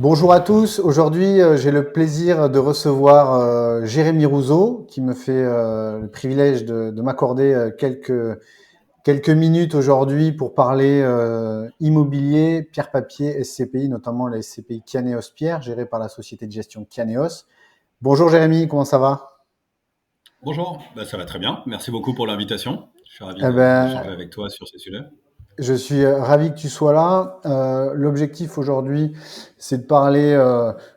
Bonjour à tous. Aujourd'hui, j'ai le plaisir de recevoir Jérémy Rouzeau, qui me fait le privilège de m'accorder quelques minutes aujourd'hui pour parler immobilier, pierre-papier, SCPI, notamment la SCPI Kianéos Pierre, gérée par la société de gestion Kianéos. Bonjour Jérémy, comment ça va? Bonjour, ça va très bien. Merci beaucoup pour l'invitation. Je suis ravi Eh d'échanger ben, avec toi sur ces sujets. je suis ravi que tu sois là. L'objectif aujourd'hui, c'est de parler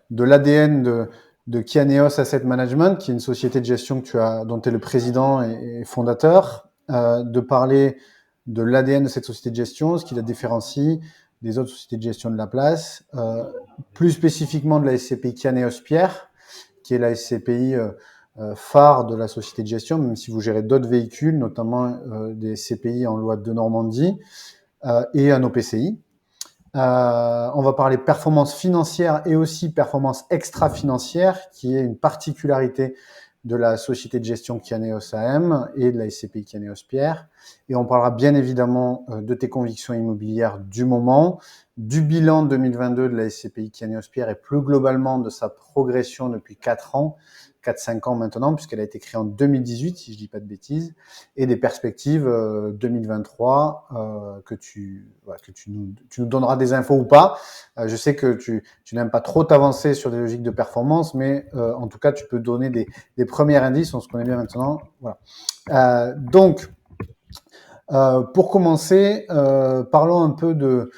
de l'ADN de Kianeos Asset Management, qui est une société de gestion dont tu es le président et fondateur, de parler de l'ADN de cette société de gestion, ce qui la différencie des autres sociétés de gestion de la place, plus spécifiquement de la SCPI Kianeos Pierre, qui est la SCPI phare de la société de gestion, même si vous gérez d'autres véhicules, notamment des SCPI en loi de Normandie et un OPCI. On va parler performance financière et aussi performance extra-financière, qui est une particularité de la société de gestion Kianeos AM et de la SCPI Kianeos Pierre. Et on parlera bien évidemment de tes convictions immobilières du moment, du bilan 2022 de la SCPI Kianeos Pierre et plus globalement de sa progression depuis 4 ans, 4-5 ans maintenant, puisqu'elle a été créée en 2018, si je ne dis pas de bêtises, et des perspectives 2023 que tu nous donneras des infos ou pas. Je sais que tu n'aimes pas trop t'avancer sur des logiques de performance, mais en tout cas, tu peux donner des premiers indices. On se connaît bien maintenant. Voilà. Pour commencer, parlons un peu de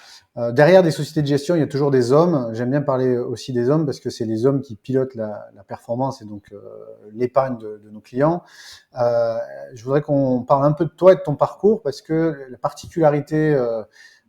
derrière des sociétés de gestion, il y a toujours des hommes. J'aime bien parler aussi des hommes parce que c'est les hommes qui pilotent la performance et donc l'épargne de nos clients. Euh, je voudrais qu'on parle un peu de toi et de ton parcours parce que la particularité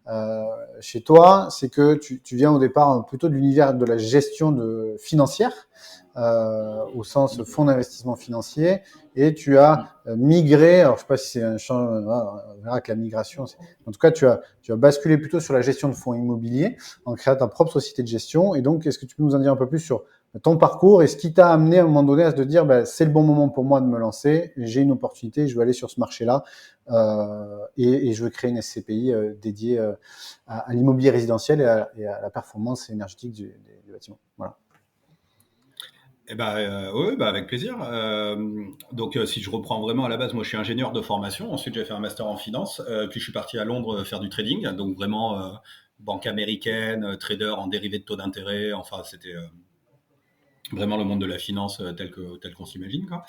euh, chez toi, c'est que tu viens au départ plutôt de l'univers de la gestion financière, au sens fonds d'investissement financier, et tu as migré, alors je ne sais pas si c'est un champ, on verra que la migration, en tout cas tu as basculé plutôt sur la gestion de fonds immobiliers en créant ta propre société de gestion. Et donc, est-ce que tu peux nous en dire un peu plus sur ton parcours et ce qui t'a amené à un moment donné à te dire c'est le bon moment pour moi de me lancer, j'ai une opportunité, je veux aller sur ce marché-là et je veux créer une SCPI dédiée à l'immobilier résidentiel et à la performance énergétique du bâtiment. Voilà. Oui, avec plaisir. Si je reprends vraiment à la base, moi je suis ingénieur de formation. Ensuite, j'ai fait un master en finance. Puis je suis parti à Londres faire du trading. Donc vraiment banque américaine, trader en dérivés de taux d'intérêt. Enfin, c'était vraiment le monde de la finance tel qu'on s'imagine, quoi.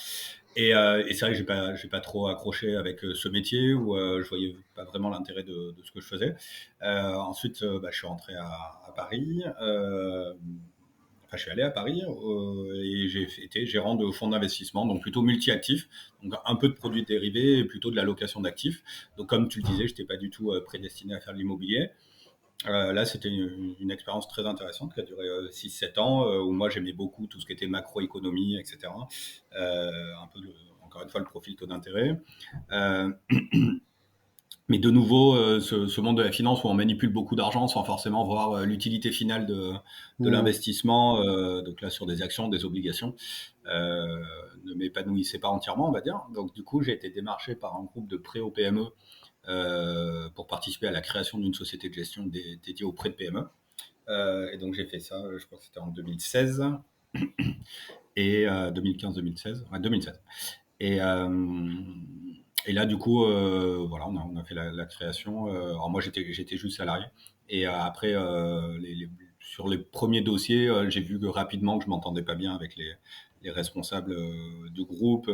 Et c'est vrai que j'ai pas trop accroché avec ce métier où je voyais pas vraiment l'intérêt de ce que je faisais. Ensuite, je suis rentré à Paris. Enfin, je suis allé à Paris et j'ai été gérant de fonds d'investissement, donc plutôt multi-actifs, donc un peu de produits dérivés et plutôt de la location d'actifs. Donc comme tu le disais, je n'étais pas du tout prédestiné à faire de l'immobilier. Là, c'était une expérience très intéressante qui a duré 6-7 ans, où moi j'aimais beaucoup tout ce qui était macroéconomie, etc. Un peu, encore une fois, le profil taux d'intérêt. Euh, mais de nouveau, ce monde de la finance où on manipule beaucoup d'argent sans forcément voir l'utilité finale de Mmh. l'investissement, donc là sur des actions, des obligations, ne m'épanouissait pas entièrement, on va dire. Donc du coup, j'ai été démarché par un groupe de prêts aux PME pour participer à la création d'une société de gestion dédiée aux prêts de PME. Et donc j'ai fait ça, je crois que c'était en 2016 et 2015-2016, ouais, 2016. Et, euh, et là, du coup, voilà, on a fait la création. Alors moi, j'étais juste salarié. Et après, sur les premiers dossiers, j'ai vu que rapidement que je m'entendais pas bien avec les responsables du groupe.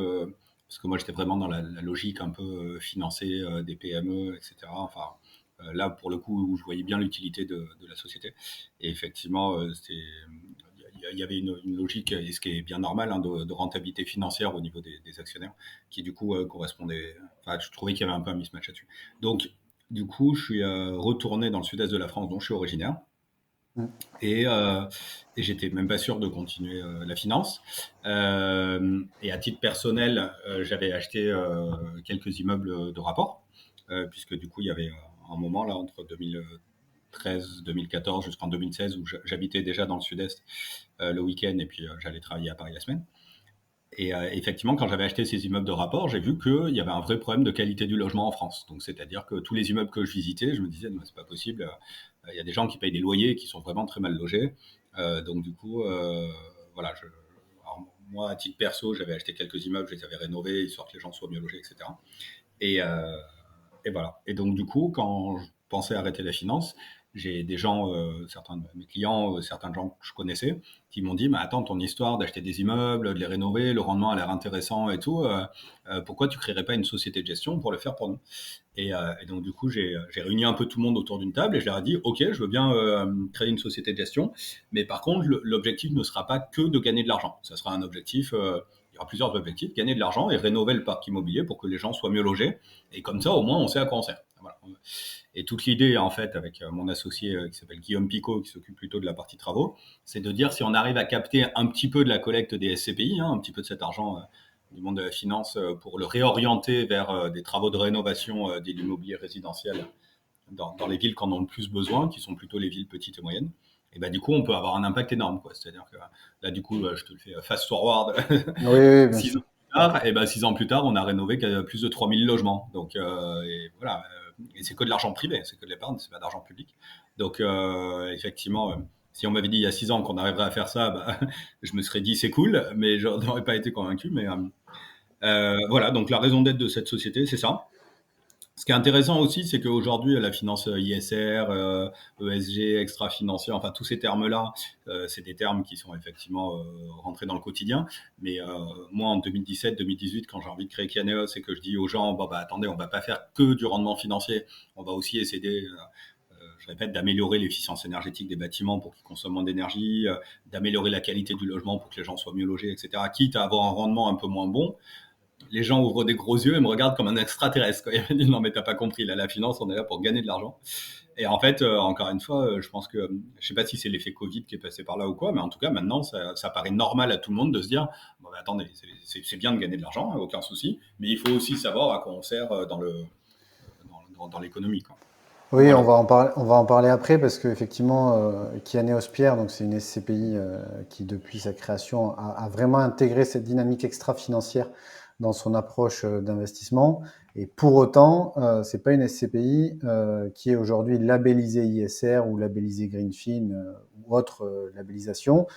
Parce que moi, j'étais vraiment dans la logique un peu financée des PME, etc. Enfin, là, pour le coup, où je voyais bien l'utilité de la société. Et effectivement, il y avait une logique, et ce qui est bien normal, hein, de rentabilité financière au niveau des actionnaires, qui du coup correspondait. Enfin, je trouvais qu'il y avait un peu un mismatch là-dessus. Donc, du coup, je suis retourné dans le sud-est de la France, dont je suis originaire. Mmh. Et, j'étais même pas sûr de continuer la finance. Et à titre personnel, j'avais acheté quelques immeubles de rapport, puisque du coup, il y avait un moment là entre 2013, 2014 jusqu'en 2016 où j'habitais déjà dans le sud-est le week-end et puis j'allais travailler à Paris la semaine. Et effectivement, quand j'avais acheté ces immeubles de rapport, j'ai vu qu'il y avait un vrai problème de qualité du logement en France. Donc, c'est-à-dire que tous les immeubles que je visitais, je me disais, non, c'est pas possible. Il y a des gens qui payent des loyers qui sont vraiment très mal logés. Donc, du coup, voilà. Alors, moi, à titre perso, j'avais acheté quelques immeubles, je les avais rénovés, histoire que les gens soient mieux logés, etc. Et, euh, et voilà. Et donc, du coup, quand je pensais arrêter la finance, j'ai des gens, certains de mes clients, certains gens que je connaissais, qui m'ont dit, mais attends, ton histoire d'acheter des immeubles, de les rénover, le rendement a l'air intéressant et tout, pourquoi tu créerais pas une société de gestion pour le faire pour nous? Et donc, du coup, j'ai réuni un peu tout le monde autour d'une table et je leur ai dit, OK, je veux bien créer une société de gestion, mais par contre, l'objectif ne sera pas que de gagner de l'argent. Ça sera un objectif, il y aura plusieurs objectifs, gagner de l'argent et rénover le parc immobilier pour que les gens soient mieux logés. Et comme ça, au moins, on sait à quoi on sert. Voilà. Et toute l'idée, en fait, avec mon associé qui s'appelle Guillaume Picot, qui s'occupe plutôt de la partie travaux, c'est de dire si on arrive à capter un petit peu de la collecte des SCPI, un petit peu de cet argent du monde de la finance pour le réorienter vers des travaux de rénovation de l'immobilier résidentiel dans les villes qui en ont le plus besoin, qui sont plutôt les villes petites et moyennes. Et ben, du coup, on peut avoir un impact énorme, quoi. C'est-à-dire que là, du coup, je te le fais fast forward. Oui, oui, bien 6 ans sûr. plus tard, et ben, 6 ans plus tard, on a rénové plus de 3000 logements. Donc, et voilà. Et c'est que de l'argent privé, c'est que de l'épargne, c'est pas d'argent public. Donc, effectivement, si on m'avait dit il y a 6 ans qu'on arriverait à faire ça, bah, je me serais dit c'est cool, mais je n'aurais pas été convaincu. Mais voilà, donc la raison d'être de cette société, c'est ça. Ce qui est intéressant aussi, c'est qu'aujourd'hui, la finance ISR, ESG, extra-financière, enfin tous ces termes-là, c'est des termes qui sont effectivement rentrés dans le quotidien. Mais moi, en 2017-2018, quand j'ai envie de créer Kianeos et que je dis aux gens, bon, bah, attendez, on va pas faire que du rendement financier, on va aussi essayer, je répète, d'améliorer l'efficience énergétique des bâtiments pour qu'ils consomment moins d'énergie, d'améliorer la qualité du logement pour que les gens soient mieux logés, etc. Quitte à avoir un rendement un peu moins bon, les gens ouvrent des gros yeux et me regardent comme un extraterrestre. Quoi. Ils me disent non mais t'as pas compris, là la finance on est là pour gagner de l'argent. Et en fait, encore une fois, je pense que, je sais pas si c'est l'effet Covid qui est passé par là ou quoi, mais en tout cas maintenant ça paraît normal à tout le monde de se dire, bon bah, attendez, c'est bien de gagner de l'argent, aucun souci, mais il faut aussi savoir à quoi on sert dans l'économie. Quoi. Oui, Voilà. on va en parler après parce qu'effectivement, Kianeos Pierre, donc c'est une SCPI qui, depuis sa création, a vraiment intégré cette dynamique extra-financière dans son approche d'investissement. Et pour autant, c'est pas une SCPI qui est aujourd'hui labellisée ISR ou labellisée Greenfin ou autre labellisation.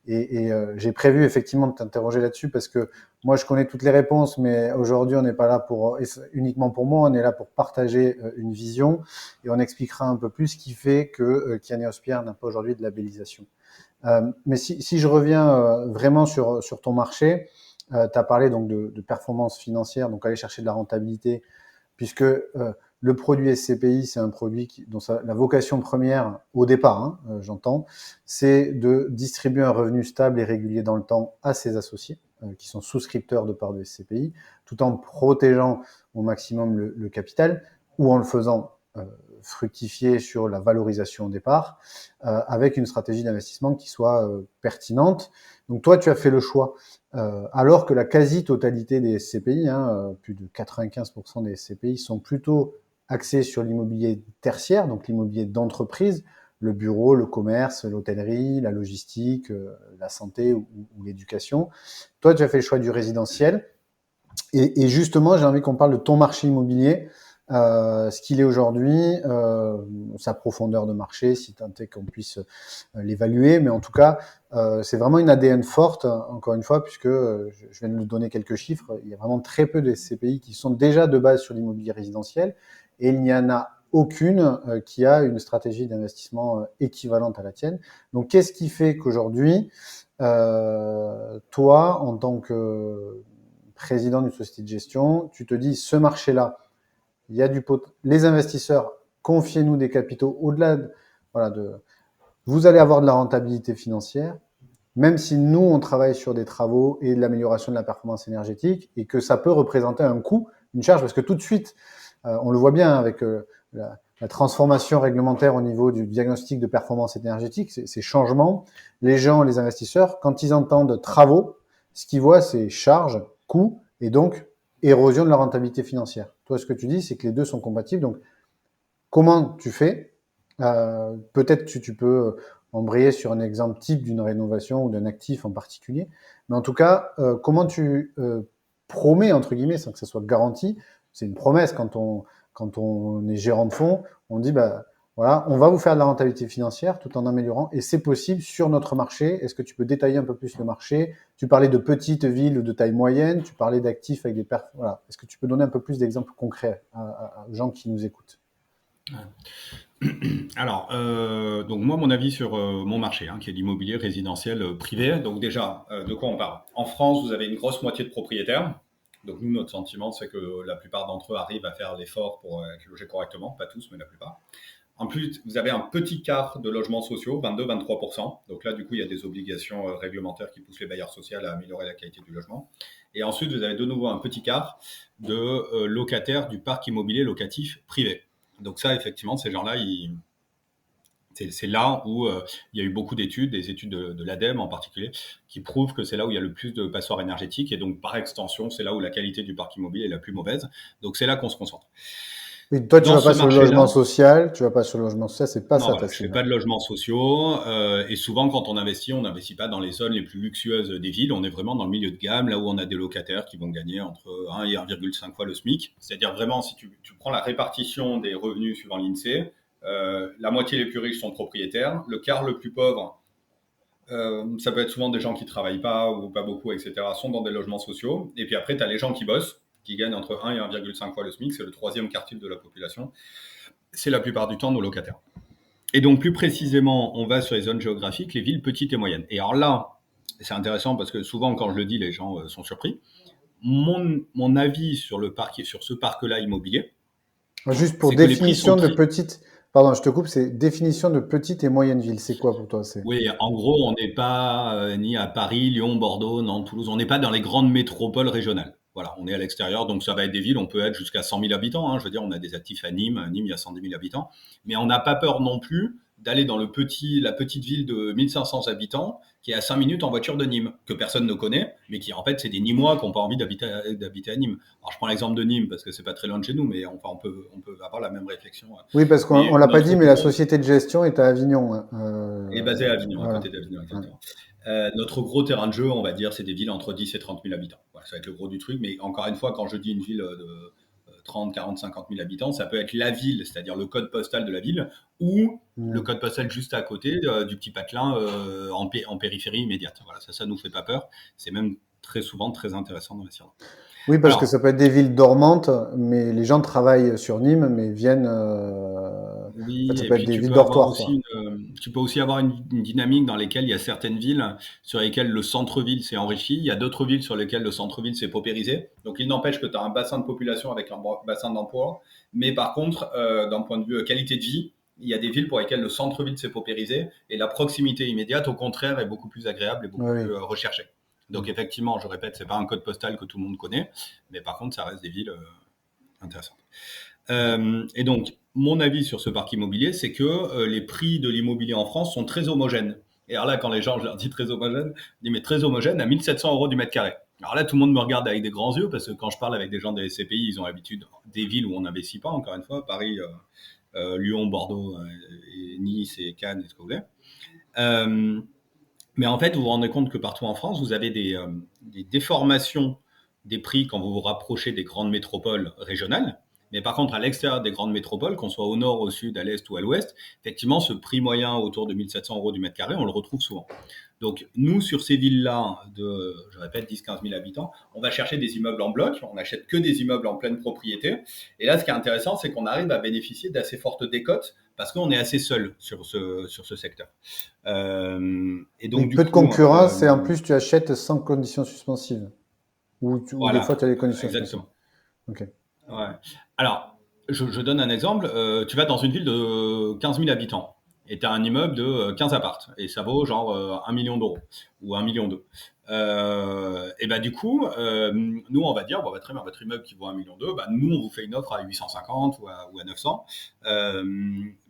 Et j'ai prévu effectivement de t'interroger là-dessus parce que moi je connais toutes les réponses, mais aujourd'hui on n'est pas là pour uniquement pour moi, on est là pour partager une vision et on expliquera un peu plus ce qui fait que Kianeos Pierre n'a pas aujourd'hui de labellisation. Mais si je reviens vraiment sur ton marché, tu as parlé donc de performance financière, donc aller chercher de la rentabilité, puisque le produit SCPI, c'est un produit dont la vocation première, au départ, hein, j'entends, c'est de distribuer un revenu stable et régulier dans le temps à ses associés, qui sont souscripteurs de parts de SCPI, tout en protégeant au maximum le capital, ou en le faisant fructifier sur la valorisation au départ, avec une stratégie d'investissement qui soit pertinente. Donc toi, tu as fait le choix alors que la quasi-totalité des SCPI, hein, plus de 95% des SCPI, sont plutôt axés sur l'immobilier tertiaire, donc l'immobilier d'entreprise, le bureau, le commerce, l'hôtellerie, la logistique, la santé ou l'éducation. Toi, tu as fait le choix du résidentiel. Et justement, j'ai envie qu'on parle de ton marché immobilier, ce qu'il est aujourd'hui, sa profondeur de marché, si tant est qu'on puisse l'évaluer. Mais en tout cas, c'est vraiment une ADN forte, encore une fois, puisque je viens de nous donner quelques chiffres. Il y a vraiment très peu de SCPI qui sont déjà de base sur l'immobilier résidentiel, et il n'y en a aucune qui a une stratégie d'investissement équivalente à la tienne. Donc, qu'est-ce qui fait qu'aujourd'hui, toi, en tant que président d'une société de gestion, tu te dis ce marché-là, il y a les investisseurs, confiez-nous des capitaux au-delà voilà, vous allez avoir de la rentabilité financière, même si nous, on travaille sur des travaux et de l'amélioration de la performance énergétique et que ça peut représenter un coût, une charge, parce que tout de suite, on le voit bien avec la transformation réglementaire au niveau du diagnostic de performance énergétique, ces changements, les gens, les investisseurs, quand ils entendent travaux, ce qu'ils voient, c'est charges, coûts et donc érosion de la rentabilité financière. Toi, ce que tu dis, c'est que les deux sont compatibles. Donc, comment tu fais peut-être tu peux embrayer sur un exemple type d'une rénovation ou d'un actif en particulier. Mais en tout cas, comment tu promets, entre guillemets, sans que ça soit garanti, c'est une promesse quand on est gérant de fonds, on dit, bah, voilà, on va vous faire de la rentabilité financière tout en améliorant, et c'est possible sur notre marché. Est-ce que tu peux détailler un peu plus le marché? Tu parlais de petites villes ou de taille moyenne, tu parlais d'actifs avec des perfs. Voilà. Est-ce que tu peux donner un peu plus d'exemples concrets aux gens qui nous écoutent? Alors, donc moi, mon avis sur mon marché, hein, qui est l'immobilier résidentiel privé. Donc déjà, de quoi on parle? En France, vous avez une grosse moitié de propriétaires. Donc nous, notre sentiment, c'est que la plupart d'entre eux arrivent à faire l'effort pour être logés correctement. Pas tous, mais la plupart. En plus, vous avez un petit quart de logements sociaux, 22-23%. Donc là, du coup, il y a des obligations réglementaires qui poussent les bailleurs sociaux à améliorer la qualité du logement. Et ensuite, vous avez de nouveau un petit quart de locataires du parc immobilier locatif privé. Donc ça, effectivement, ces gens-là, c'est là où il y a eu beaucoup d'études, des études de l'ADEME en particulier, qui prouvent que c'est là où il y a le plus de passoires énergétiques. Et donc, par extension, c'est là où la qualité du parc immobilier est la plus mauvaise. Donc, c'est là qu'on se concentre. Oui, toi, tu Dans vas ce pas sur le logement marché-là, social, tu vas pas sur le logement social, c'est pas non, ça voilà, ta je fais cible. pas de logements sociaux et souvent quand on n'investit pas dans les zones les plus luxueuses des villes. On est vraiment dans le milieu de gamme, là où on a des locataires qui vont gagner entre 1 et 1,5 fois le SMIC. C'est-à-dire vraiment, si tu prends la répartition des revenus suivant l'INSEE, la moitié les plus riches sont propriétaires, le quart le plus pauvre, ça peut être souvent des gens qui travaillent pas ou pas beaucoup, etc., sont dans des logements sociaux. Et puis après, tu as les gens qui bossent, qui gagnent entre 1 et 1,5 fois le SMIC, c'est le troisième quartile de la population. C'est la plupart du temps nos locataires. Et donc, plus précisément, on va sur les zones géographiques, les villes petites et moyennes. Et alors là, c'est intéressant parce que souvent, quand je le dis, les gens sont surpris. Mon avis sur le parc, sur ce parc-là immobilier, Juste pour c'est que les prix sont définition de très. petite, pardon, je te coupe, c'est définition de petite et moyenne ville. C'est quoi pour toi? C'est Oui, en gros, on n'est pas ni à Paris, Lyon, Bordeaux, Nantes, Toulouse. On n'est pas dans les grandes métropoles régionales. Voilà, on est à l'extérieur, donc ça va être des villes, on peut être jusqu'à 100 000 habitants. Hein. Je veux dire, on a des actifs à Nîmes. Nîmes, il y a 110 000 habitants. Mais on n'a pas peur non plus d'aller dans la petite ville de 1500 habitants qui est à 5 minutes en voiture de Nîmes, que personne ne connaît, mais qui en fait, c'est des Nîmois qui n'ont pas envie d'habiter à Nîmes. Alors, je prends l'exemple de Nîmes parce que c'est pas très loin de chez nous, mais enfin, on peut avoir la même réflexion. Oui, parce qu'on Mais l'a pas notre dit, mais la gros société de gestion est à Avignon, hein. est basé à Avignon, à Voilà. côté d'Avignon, Ouais. exactement. Notre gros terrain de jeu, on va dire, c'est des villes entre 10 et 30 000 habitants. Voilà, ça va être le gros du truc. Mais encore une fois, quand je dis une ville de 30, 40, 50 000 habitants, ça peut être la ville, c'est-à-dire le code postal de la ville, ou le Mm. code postal juste à côté du petit patelin en périphérie immédiate. Voilà, ça nous fait pas peur. C'est même très souvent très intéressant d'investir. Oui, parce que ça Alors, peut être des villes dormantes, mais les gens travaillent sur Nîmes, mais viennent. En fait, oui, ça et peut être puis des villes dortoirs, quoi. tu peux aussi avoir une dynamique dans lesquelles il y a certaines villes sur lesquelles le centre-ville s'est enrichi, il y a d'autres villes sur lesquelles le centre-ville s'est paupérisé. Donc il n'empêche que tu as un bassin de population avec un bassin d'emploi, mais par contre, d'un point de vue qualité de vie, il y a des villes pour lesquelles le centre-ville s'est paupérisé et la proximité immédiate, au contraire, est beaucoup plus agréable et beaucoup Oui, plus oui. recherchée. Donc Mm. effectivement, je répète, c'est pas un code postal que tout le monde connaît, mais par contre, ça reste des villes intéressantes. Et donc, mon avis sur ce parc immobilier, c'est que les prix de l'immobilier en France sont très homogènes. Et alors là, quand les gens, je leur dis très homogène, je dis mais très homogène à 1 700 € du mètre carré. Alors là, tout le monde me regarde avec des grands yeux parce que quand je parle avec des gens des SCPI, ils ont l'habitude des villes où on n'investit pas, encore une fois, Paris, Lyon, Bordeaux, et Nice et Cannes, et ce que vous voulez. Euh, mais en fait, vous vous rendez compte que partout en France, vous avez des déformations des prix quand vous vous rapprochez des grandes métropoles régionales. Mais par contre, à l'extérieur des grandes métropoles, qu'on soit au nord, au sud, à l'est ou à l'ouest, effectivement, ce prix moyen autour de 1 700 € du mètre carré, on le retrouve souvent. Donc, nous, sur ces villes-là, je répète, 10-15 000 habitants, on va chercher des immeubles en bloc, on n'achète que des immeubles en pleine propriété. Et là, ce qui est intéressant, c'est qu'on arrive à bénéficier d'assez fortes décotes parce qu'on est assez seul sur ce secteur. Et Oui, donc, du peu de coup, concurrence et en plus tu achètes sans conditions suspensives. Ou des fois voilà, tu as des conditions suspensives. exactement. Ok. Ouais. Alors, je donne un exemple. Tu vas dans une ville de 15 000 habitants et tu as un immeuble de 15 appartes et ça vaut genre 1 million d'euros ou 1 million d'euros. Et bah du coup, nous on va dire, bon, bah, très bien, votre immeuble qui vaut 1 million d'euros, bah, nous on vous fait une offre à 850 ou à 900. Euh,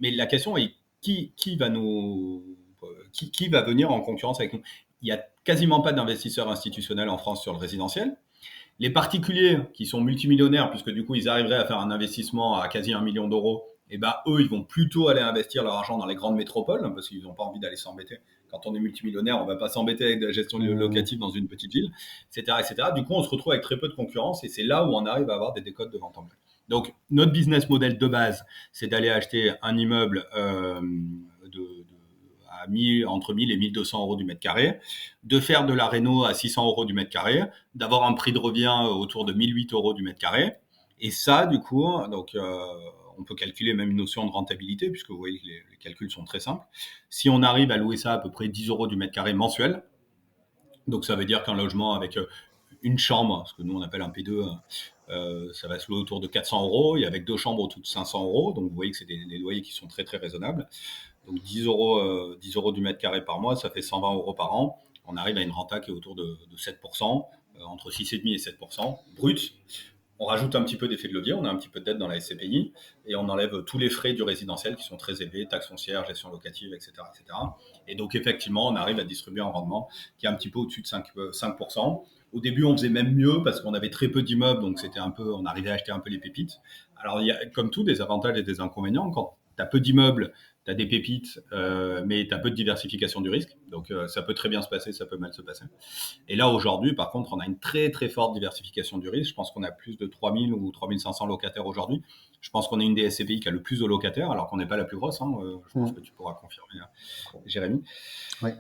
mais la question est qui va qui va venir en concurrence avec nous? Il y a quasiment pas d'investisseurs institutionnels en France sur le résidentiel. Les particuliers qui sont multimillionnaires, puisque du coup ils arriveraient à faire un investissement à quasi 1 million d'euros, et ben eux, ils vont plutôt aller investir leur argent dans les grandes métropoles parce qu'ils n'ont pas envie d'aller s'embêter. Quand on est multimillionnaire, on ne va pas s'embêter avec de la gestion locative dans une petite ville, etc., etc. Du coup, on se retrouve avec très peu de concurrence et c'est là où on arrive à avoir des décotes de vente en bloc. Donc, notre business model de base, c'est d'aller acheter un immeuble à entre 1000 et 1200 euros du mètre carré, de faire de la réno à 600 euros du mètre carré, d'avoir un prix de revient autour de 1008 euros du mètre carré. Et ça, du coup, donc, on peut calculer même une notion de rentabilité, puisque vous voyez que les calculs sont très simples. Si on arrive à louer ça à peu près 10 euros du mètre carré mensuel, donc ça veut dire qu'un logement avec une chambre, ce que nous on appelle un P2, ça va se louer autour de 400 euros, et avec deux chambres autour de 500 euros. Donc vous voyez que c'est des loyers qui sont très très raisonnables. Donc 10 euros du mètre carré par mois, ça fait 120 euros par an. On arrive à une renta qui est autour de 7%, entre 6,5 et 7% brut. On rajoute un petit peu d'effet de levier, on a un petit peu de dette dans la SCPI, et on enlève tous les frais du résidentiel qui sont très élevés, taxes foncières, gestion locative, etc., etc. Et donc effectivement, on arrive à distribuer un rendement qui est un petit peu au-dessus de 5%. Au début, on faisait même mieux parce qu'on avait très peu d'immeubles, donc c'était un peu, on arrivait à acheter un peu les pépites. Alors il y a, comme tout, des avantages et des inconvénients. Quand tu as peu d'immeubles, tu as des pépites, mais tu as peu de diversification du risque. Donc ça peut très bien se passer, ça peut mal se passer. Et là, aujourd'hui, par contre, on a une très, très forte diversification du risque. Je pense qu'on a plus de 3000 ou 3500 locataires aujourd'hui. Je pense qu'on est une des SCPI qui a le plus de locataires, alors qu'on n'est pas la plus grosse. Je pense que tu pourras confirmer, Jérémy. Oui.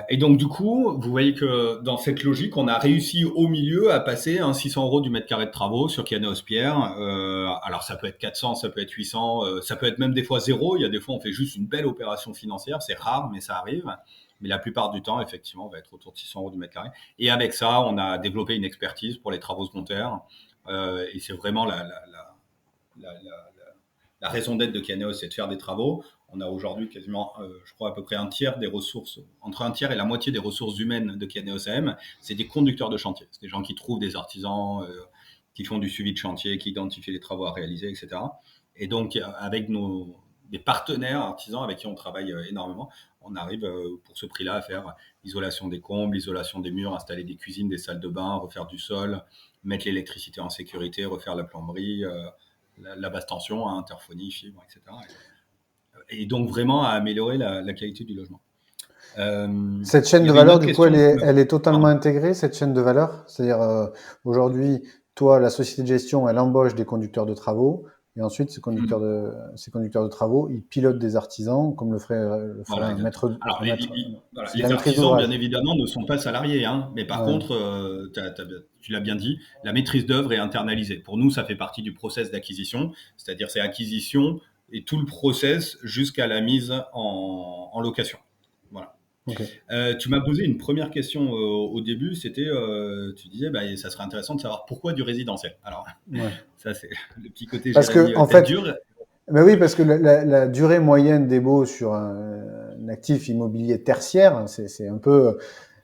Et donc, du coup, vous voyez que dans cette logique, on a réussi au milieu à passer un 600 euros du mètre carré de travaux sur Kianos Pierre. Alors, ça peut être 400, ça peut être 800, ça peut être même des fois zéro. Il y a des fois, on fait juste une belle opération financière. C'est rare, mais ça arrive. Mais la plupart du temps, effectivement, on va être autour de 600 euros du mètre carré. Et avec ça, on a développé une expertise pour les travaux secondaires. Et c'est vraiment la raison d'être de Kianeos, c'est de faire des travaux. On a aujourd'hui quasiment, je crois, à peu près un tiers des ressources, entre un tiers et la moitié des ressources humaines de Kianeos AM, c'est des conducteurs de chantier. C'est des gens qui trouvent des artisans, qui font du suivi de chantier, qui identifient les travaux à réaliser, etc. Et donc, avec des partenaires artisans avec qui on travaille énormément, on arrive pour ce prix-là à faire isolation des combles, isolation des murs, installer des cuisines, des salles de bain, refaire du sol, mettre l'électricité en sécurité, refaire la plomberie, la basse tension, interphonie, fibre, etc. Et donc vraiment à améliorer la qualité du logement. Cette chaîne Il y de avait une valeur, autre du coup, question. elle est totalement Pardon. intégrée, cette chaîne de valeur. C'est-à-dire, aujourd'hui, toi, la société de gestion, elle embauche des conducteurs de travaux. Et ensuite, ces conducteurs de travaux, ils pilotent des artisans, comme le ferait Voilà, exactement. Alors, voilà, la les maîtrise artisans, bien d'ouvrage. évidemment, ne sont pas salariés, hein, mais par Ouais. contre, tu l'as bien dit, la maîtrise d'œuvre est internalisée. Pour nous, ça fait partie du process d'acquisition, c'est-à-dire c'est acquisition et tout le process jusqu'à la mise en location. Voilà. Ok. Tu m'as posé une première question au début, c'était, tu disais, bah, ça serait intéressant de savoir pourquoi du résidentiel. Alors, Ouais. ça, c'est le petit côté Parce que, Jérémy en tête fait, dure. ben oui, parce que la durée moyenne des baux sur un actif immobilier tertiaire, c'est un peu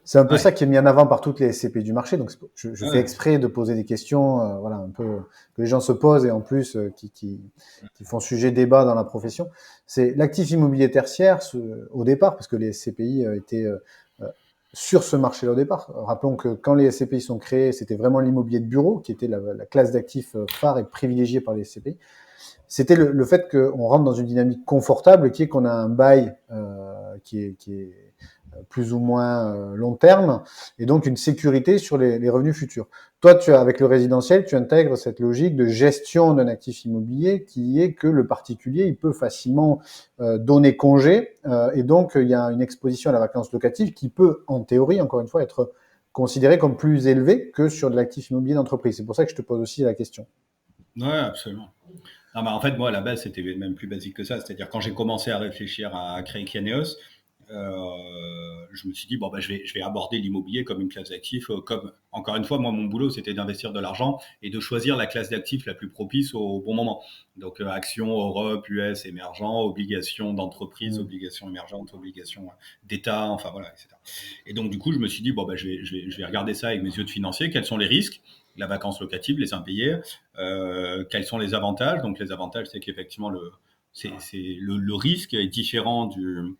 ça Ouais. qui est mis en avant par toutes les SCPI du marché. Donc, je fais Ouais. exprès de poser des questions, voilà, un peu que les gens se posent et en plus qui font sujet débat dans la profession. C'est l'actif immobilier tertiaire au départ, parce que les SCPI étaient sur ce marché-là au départ. Rappelons que quand les SCPI sont créés, c'était vraiment l'immobilier de bureau qui était la classe d'actifs phare et privilégiée par les SCPI. C'était le fait qu'on rentre dans une dynamique confortable qui est qu'on a un bail qui est plus ou moins long terme et donc une sécurité sur les revenus futurs. Toi, avec le résidentiel, tu intègres cette logique de gestion d'un actif immobilier qui est que le particulier, il peut facilement donner congé et donc il y a une exposition à la vacance locative qui peut, en théorie, encore une fois, être considérée comme plus élevée que sur de l'actif immobilier d'entreprise. C'est pour ça que je te pose aussi la question. Ouais, absolument. Non, mais en fait, moi, à la base, c'était même plus basique que ça. C'est-à-dire, quand j'ai commencé à réfléchir à créer Kianeos, je me suis dit, bon, bah, je vais aborder l'immobilier comme une classe d'actifs. Comme, encore une fois, moi, mon boulot, c'était d'investir de l'argent et de choisir la classe d'actifs la plus propice au bon moment. Donc, actions, Europe, US, émergents, obligations d'entreprise, Mmh. obligations émergentes, obligations d'État, enfin, voilà, etc. Et donc, du coup, je me suis dit, bon, bah, je vais regarder ça avec mes yeux de financier. Quels sont les risques? La vacance locative, les impayés, quels sont les avantages? Donc les avantages, c'est qu'effectivement le risque est différent du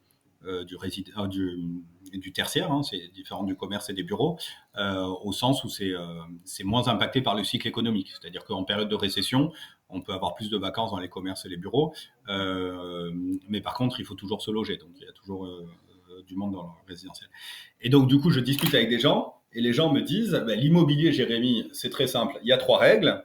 tertiaire, hein, c'est différent du commerce et des bureaux, au sens où c'est moins impacté par le cycle économique. C'est-à-dire qu'en période de récession, on peut avoir plus de vacances dans les commerces et les bureaux. Mais par contre, il faut toujours se loger. Donc, il y a toujours du monde dans le résidentiel. Et donc, du coup, je discute avec des gens et les gens me disent, bah, l'immobilier, Jérémy, c'est très simple. Il y a 3 règles.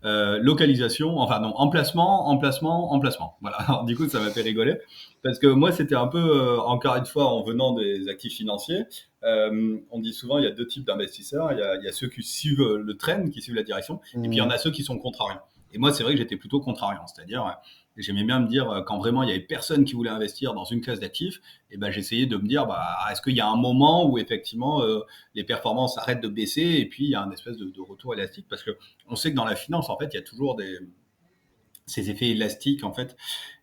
Localisation, enfin non, emplacement, emplacement, emplacement. Voilà. Alors, du coup, ça m'a fait rigoler parce que moi, c'était un peu, encore une fois, en venant des actifs financiers, on dit souvent, il y a 2 types d'investisseurs. Il y a ceux qui suivent le trend, qui suivent la direction, et puis il y en a ceux qui sont contrariants. Et moi, c'est vrai que j'étais plutôt contrariant, c'est-à-dire, j'aimais bien me dire, quand vraiment il y avait personne qui voulait investir dans une classe d'actifs, et ben j'essayais de me dire, bah, est-ce qu'il y a un moment où effectivement les performances arrêtent de baisser, et puis il y a un espèce de retour élastique, parce que on sait que dans la finance, en fait, il y a toujours ces effets élastiques, en fait.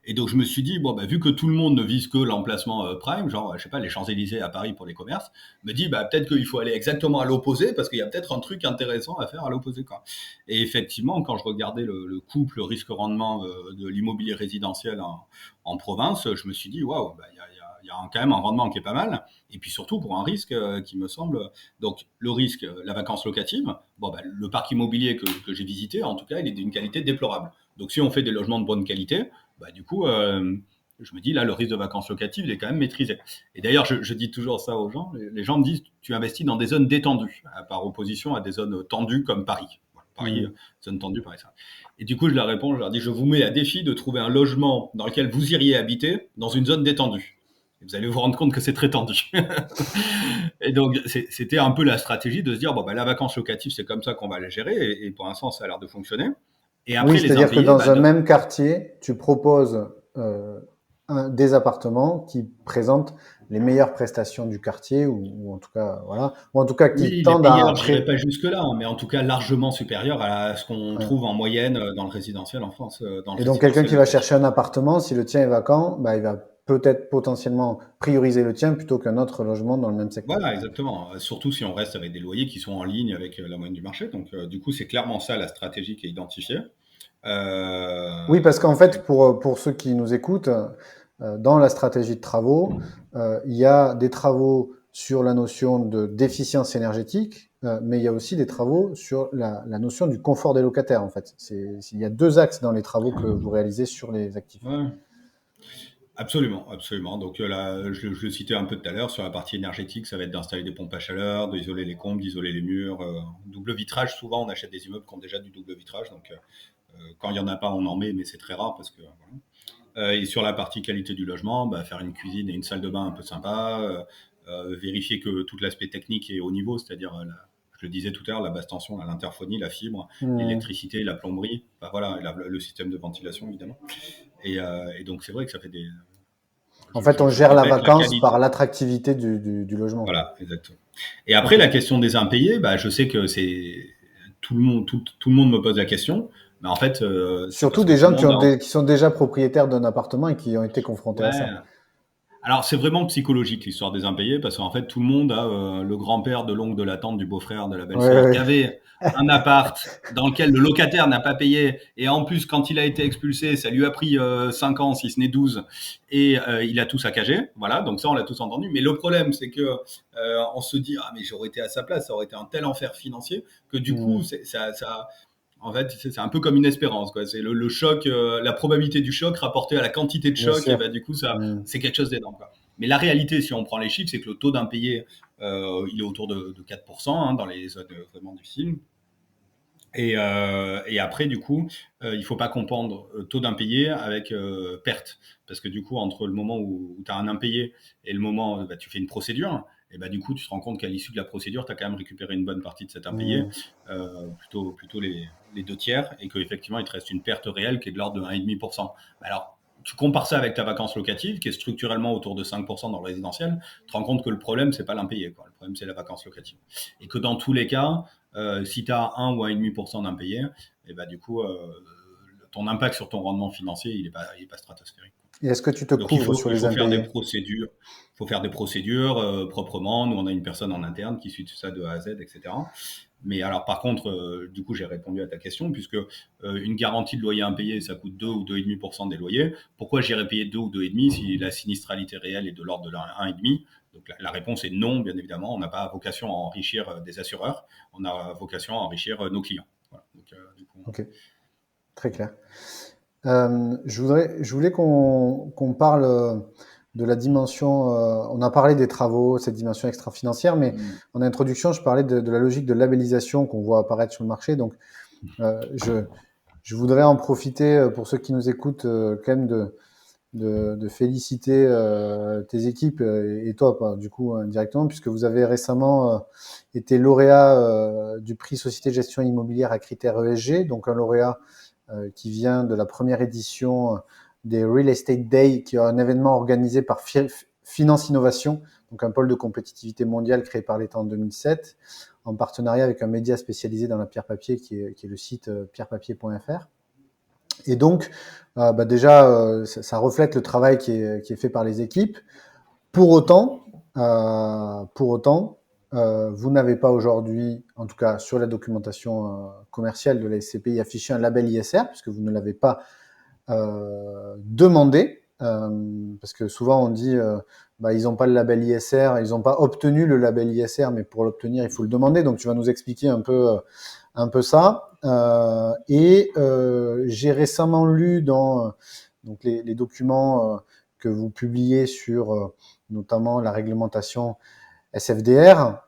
Et donc, je me suis dit, bon, bah, vu que tout le monde ne vise que l'emplacement prime, genre, je sais pas, les Champs-Élysées à Paris pour les commerces, me dit, bah, peut-être qu'il faut aller exactement à l'opposé, parce qu'il y a peut-être un truc intéressant à faire à l'opposé, quoi. Et effectivement, quand je regardais le couple risque-rendement de l'immobilier résidentiel en province, je me suis dit, waouh, bah, il y a quand même un rendement qui est pas mal. Et puis surtout pour un risque qui me semble. Donc, le risque, la vacance locative, bon, bah, le parc immobilier que j'ai visité, en tout cas, il est d'une qualité déplorable. Donc, si on fait des logements de bonne qualité, bah, du coup, je me dis, là, le risque de vacances locatives, il est quand même maîtrisé. Et d'ailleurs, je dis toujours ça aux gens. Les gens me disent, tu investis dans des zones détendues, par opposition à des zones tendues comme Paris. Voilà, Paris, zone tendue, Paris, ça. Et du coup, je leur réponds, je leur dis, je vous mets à défi de trouver un logement dans lequel vous iriez habiter dans une zone détendue. Et vous allez vous rendre compte que c'est très tendu. Et donc, c'était un peu la stratégie de se dire, bon, bah, la vacance locative, c'est comme ça qu'on va la gérer. Et pour l'instant, ça a l'air de fonctionner. Et Oui, après, les c'est-à-dire que impayés, dans bah, un même quartier, tu proposes des appartements qui présentent les meilleures prestations du quartier, ou en tout cas, voilà, ou en tout cas qui oui, les tendent à meilleurs, j'irai pas jusque-là, hein, mais en tout cas largement supérieurs à ce qu'on ouais. trouve en moyenne dans le résidentiel en France, dans le Et donc quelqu'un résidentiel qui va locatif. chercher un appartement, si le tien est vacant, bah, il va peut-être potentiellement prioriser le tien plutôt qu'un autre logement dans le même secteur. Voilà, exactement. Surtout si on reste avec des loyers qui sont en ligne avec la moyenne du marché. Donc, du coup, c'est clairement ça la stratégie qui est identifiée. Oui, parce qu'en Et fait, pour ceux qui nous écoutent, dans la stratégie de travaux, il y a des travaux sur la notion de d'efficience énergétique, mais il y a aussi des travaux sur la notion du confort des locataires, en fait. Il y a 2 axes dans les travaux que vous réalisez sur les actifs. ouais, absolument, absolument. Donc là, je le citais un peu tout à l'heure, sur la partie énergétique, ça va être d'installer des pompes à chaleur, d'isoler les combles, d'isoler les murs. Double vitrage, souvent on achète des immeubles qui ont déjà du double vitrage. Donc quand il n'y en a pas, on en met, mais c'est très rare parce que voilà. Et sur la partie qualité du logement, bah, faire une cuisine et une salle de bain un peu sympa, vérifier que tout l'aspect technique est au niveau, c'est-à-dire, je le disais tout à l'heure, la basse tension, l'interphonie, la fibre, Mmh. l'électricité, la plomberie, bah, voilà, le système de ventilation évidemment. Et donc c'est vrai que ça fait des, En fait, on je gère la répète, la vacance qualité. par l'attractivité du logement, quoi. Voilà, exactement. Et après, OK. la question des impayés, bah, je sais que c'est tout le monde me pose la question, mais en fait, c'est Surtout parce que des tout gens le monde a, qui sont déjà propriétaires d'un appartement et qui ont été confrontés à ouais. ça. Alors c'est vraiment psychologique l'histoire des impayés parce qu'en fait tout le monde a le grand-père de l'oncle de la tante du beau-frère de la Ouais, belle-sœur qui ouais. avait un appart dans lequel le locataire n'a pas payé et en plus quand il a été expulsé ça lui a pris 5 ans si ce n'est 12 et il a tout saccagé, voilà, donc ça on l'a tous entendu, mais le problème c'est que on se dit ah mais j'aurais été à sa place, ça aurait été un tel enfer financier que du coup Mmh. ça en fait, c'est un peu comme une espérance, quoi. C'est le choc, la probabilité du choc rapportée à la quantité de Bien choc, et sûr. ben du coup, ça, Mmh. c'est quelque chose d'énorme, quoi. Mais la réalité, si on prend les chiffres, c'est que le taux d'impayé, il est autour de 4%, hein, dans les zones vraiment difficiles. Et après, du coup, il faut pas confondre taux d'impayé avec perte. Parce que du coup, entre le moment où tu as un impayé et le moment où bah, tu fais une procédure, et bah, du coup, tu te rends compte qu'à l'issue de la procédure, tu as quand même récupéré une bonne partie de cet impayé, Mmh. plutôt les 2 tiers, et qu'effectivement, il te reste une perte réelle qui est de l'ordre de 1,5%. Alors, tu compares ça avec ta vacance locative, qui est structurellement autour de 5% dans le résidentiel, tu te rends compte que le problème, c'est pas l'impayé, quoi. Le problème, c'est la vacance locative. Et que dans tous les cas, si tu as 1 ou 1,5% d'impayé, et bah, du coup, ton impact sur ton rendement financier, il est pas stratosphérique. Et est-ce que tu te Donc couvres sur il les faut faire des impayés? procédures, proprement. Nous, on a une personne en interne qui suit tout ça de A à Z, etc. Mais alors, par contre, du coup, j'ai répondu à ta question, puisque une garantie de loyer impayé, ça coûte 2 ou 2,5% des loyers. Pourquoi j'irais payer 2 ou 2,5 si la sinistralité réelle est de l'ordre de 1,5? Donc la réponse est non, bien évidemment. On n'a pas vocation à enrichir des assureurs, on a vocation à enrichir nos clients. Voilà. Donc, du coup, OK. Très clair. Je voulais qu'on parle de la dimension. On a parlé des travaux, cette dimension extra-financière, mais en introduction, je parlais de la logique de labellisation qu'on voit apparaître sur le marché. Donc, je voudrais en profiter pour ceux qui nous écoutent, quand même de féliciter tes équipes et toi, du coup, directement, puisque vous avez récemment été lauréat du prix Société de gestion immobilière à critères ESG, donc un lauréat qui vient de la première édition des Real Estate Day, qui est un événement organisé par Finance Innovation, donc un pôle de compétitivité mondiale créé par l'État en 2007, en partenariat avec un média spécialisé dans la pierre papier qui est le site pierrepapier.fr. Et donc, déjà, ça reflète le travail qui est fait par les équipes. Pour autant, vous n'avez pas aujourd'hui, en tout cas sur la documentation commerciale de la SCPI, affiché un label ISR, puisque vous ne l'avez pas demandé, parce que souvent on dit ils n'ont pas le label ISR, ils n'ont pas obtenu le label ISR, mais pour l'obtenir, il faut le demander. Donc tu vas nous expliquer un peu ça. J'ai récemment lu dans donc les documents que vous publiez sur notamment la réglementation SFDR,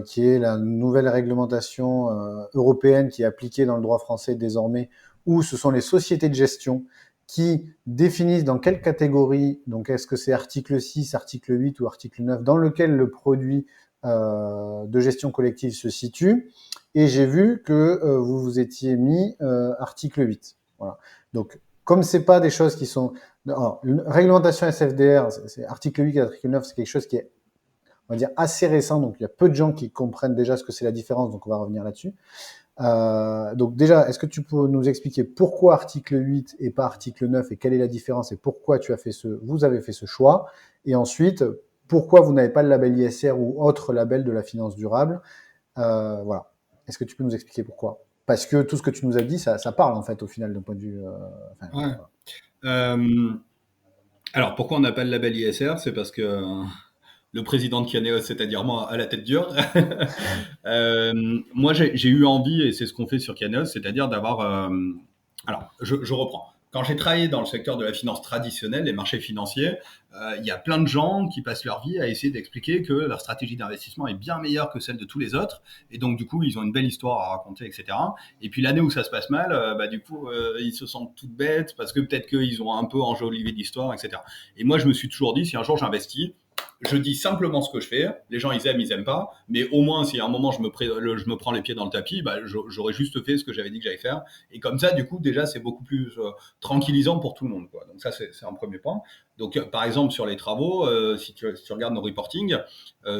qui est la nouvelle réglementation européenne qui est appliquée dans le droit français désormais, où ce sont les sociétés de gestion qui définissent dans quelle catégorie, donc est-ce que c'est article 6, article 8 ou article 9, dans lequel le produit de gestion collective se situe. Et j'ai vu que vous vous étiez mis article 8. Voilà. Donc, comme c'est pas des choses qui sont... Alors, réglementation SFDR, c'est article 8 et article 9, c'est quelque chose qui est, on va dire, assez récent. Donc, il y a peu de gens qui comprennent déjà ce que c'est la différence. Donc, on va revenir là-dessus. Donc, déjà, est-ce que tu peux nous expliquer pourquoi article 8 et pas article 9 et quelle est la différence et pourquoi vous avez fait ce choix? Et ensuite, pourquoi vous n'avez pas le label ISR ou autre label de la finance durable? Voilà. Est-ce que tu peux nous expliquer pourquoi? Parce que tout ce que tu nous as dit, ça parle en fait au final d'un point de vue. Ouais. Voilà. Alors pourquoi on n'a pas le label ISR? C'est parce que le président de Kianéos, c'est-à-dire moi, a la tête dure. Moi, j'ai eu envie, et c'est ce qu'on fait sur Kianéos, c'est-à-dire d'avoir... alors, je reprends. Quand j'ai travaillé dans le secteur de la finance traditionnelle, les marchés financiers, il y a plein de gens qui passent leur vie à essayer d'expliquer que leur stratégie d'investissement est bien meilleure que celle de tous les autres. Et donc, du coup, ils ont une belle histoire à raconter, etc. Et puis, l'année où ça se passe mal, du coup, ils se sentent toutes bêtes parce que peut-être qu'ils ont un peu enjolivé l'histoire, etc. Et moi, je me suis toujours dit, si un jour j'investis, je dis simplement ce que je fais. Les gens, ils aiment pas. Mais au moins, si à un moment, je me prends les pieds dans le tapis, j'aurais juste fait ce que j'avais dit que j'allais faire. Et comme ça, du coup, déjà, c'est beaucoup plus tranquillisant pour tout le monde, quoi. Donc ça, c'est un premier point. Donc, par exemple, sur les travaux, si tu regardes nos reportings,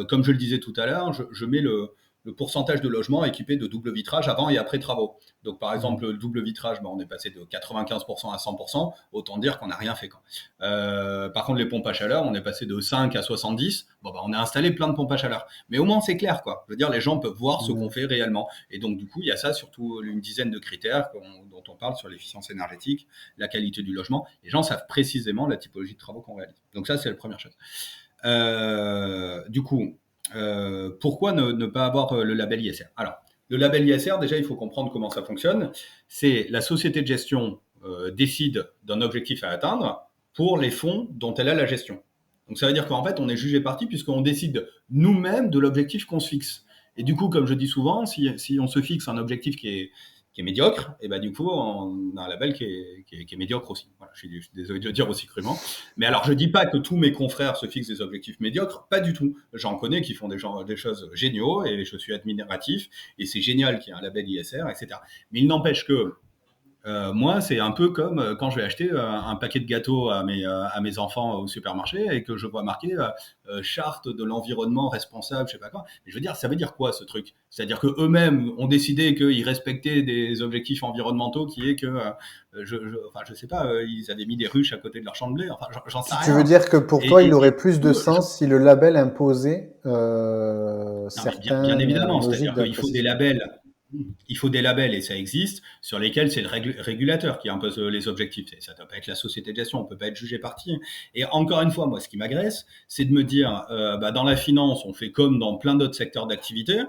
comme je le disais tout à l'heure, je mets le pourcentage de logements équipés de double vitrage avant et après travaux. Donc, par exemple, le double vitrage, on est passé de 95% à 100%. Autant dire qu'on n'a rien fait, quoi. Par contre, les pompes à chaleur, on est passé de 5 à 70. On a installé plein de pompes à chaleur. Mais au moins, c'est clair, quoi. Je veux dire, les gens peuvent voir ce qu'on fait réellement. Et donc, du coup, il y a ça, surtout une dizaine de critères dont on parle sur l'efficience énergétique, la qualité du logement. Les gens savent précisément la typologie de travaux qu'on réalise. Donc ça, c'est la première chose. Du coup, pourquoi ne pas avoir le label ISR? Alors, le label ISR, déjà, il faut comprendre comment ça fonctionne. C'est la société de gestion décide d'un objectif à atteindre pour les fonds dont elle a la gestion. Donc, ça veut dire qu'en fait, on est jugé parti puisqu'on décide nous-mêmes de l'objectif qu'on se fixe. Et du coup, comme je dis souvent, si on se fixe un objectif qui est médiocre, et du coup, on a un label qui est médiocre aussi. Voilà, je suis désolé de le dire aussi crûment. Mais alors, je dis pas que tous mes confrères se fixent des objectifs médiocres, pas du tout. J'en connais qui font des choses géniaux et je suis admiratif. Et c'est génial qu'il y ait un label ISR, etc. Mais il n'empêche que moi, c'est un peu comme quand je vais acheter un paquet de gâteaux à mes enfants au supermarché et que je vois marqué charte de l'environnement responsable, je sais pas quoi. Et je veux dire, ça veut dire quoi ce truc? C'est-à-dire que eux-mêmes ont décidé qu'ils respectaient des objectifs environnementaux qui est que, je sais pas, ils avaient mis des ruches à côté de leur champ de blé. Enfin, j'en sais rien. Tu veux dire que pour toi, il aurait plus de sens si le label imposait certains bien évidemment, logiques c'est-à-dire qu'il faut des labels. Il faut des labels, et ça existe, sur lesquels c'est le régulateur qui impose les objectifs. Et ça ne doit pas être la société de gestion, on ne peut pas être jugé parti. Et encore une fois, moi, ce qui m'agresse, c'est de me dire, dans la finance, on fait comme dans plein d'autres secteurs d'activité,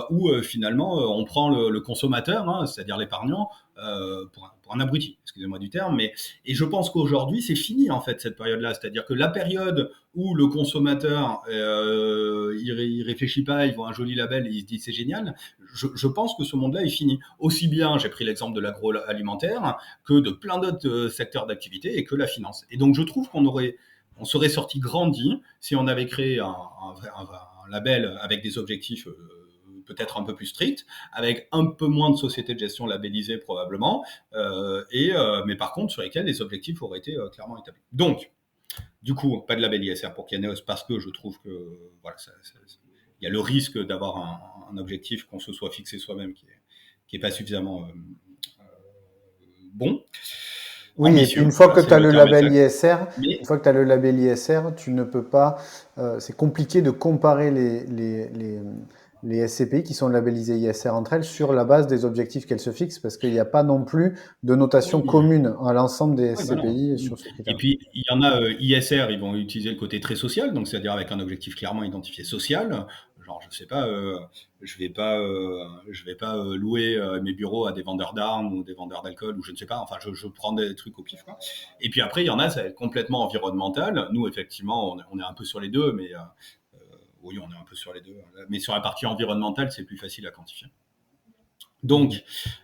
où finalement, on prend le consommateur, hein, c'est-à-dire l'épargnant, pour en abruti, excusez-moi du terme, mais et je pense qu'aujourd'hui c'est fini en fait cette période-là, c'est-à-dire que la période où le consommateur il réfléchit pas, il voit un joli label et il se dit c'est génial, je pense que ce monde-là est fini. Aussi bien, j'ai pris l'exemple de l'agroalimentaire que de plein d'autres secteurs d'activité et que la finance. Et donc je trouve on serait sorti grandi si on avait créé un label avec des objectifs peut-être un peu plus stricts, avec un peu moins de sociétés de gestion labellisées probablement, mais par contre sur lesquels les objectifs auraient été clairement établis. Donc, du coup, pas de label ISR pour Kianeos parce que je trouve que voilà, il y a le risque d'avoir un objectif qu'on se soit fixé soi-même qui est pas suffisamment bon. Oui, et puis une fois que tu as le label ISR, une fois que tu as le label ISR, tu ne peux pas. C'est compliqué de comparer les SCPI qui sont labellisées ISR entre elles sur la base des objectifs qu'elles se fixent, parce qu'il n'y a pas non plus de notation commune à l'ensemble des SCPI sur ce critère. Et puis il y en a ISR, ils vont utiliser le côté très social, donc c'est-à-dire avec un objectif clairement identifié social. Genre, je sais pas, je vais pas louer mes bureaux à des vendeurs d'armes ou des vendeurs d'alcool ou je ne sais pas. Enfin, je prends des trucs au pif, quoi. Et puis après, il y en a, ça va être complètement environnemental. Nous, effectivement, on est un peu sur les deux, mais oui, on est un peu sur les deux. Mais sur la partie environnementale, c'est plus facile à quantifier. Donc,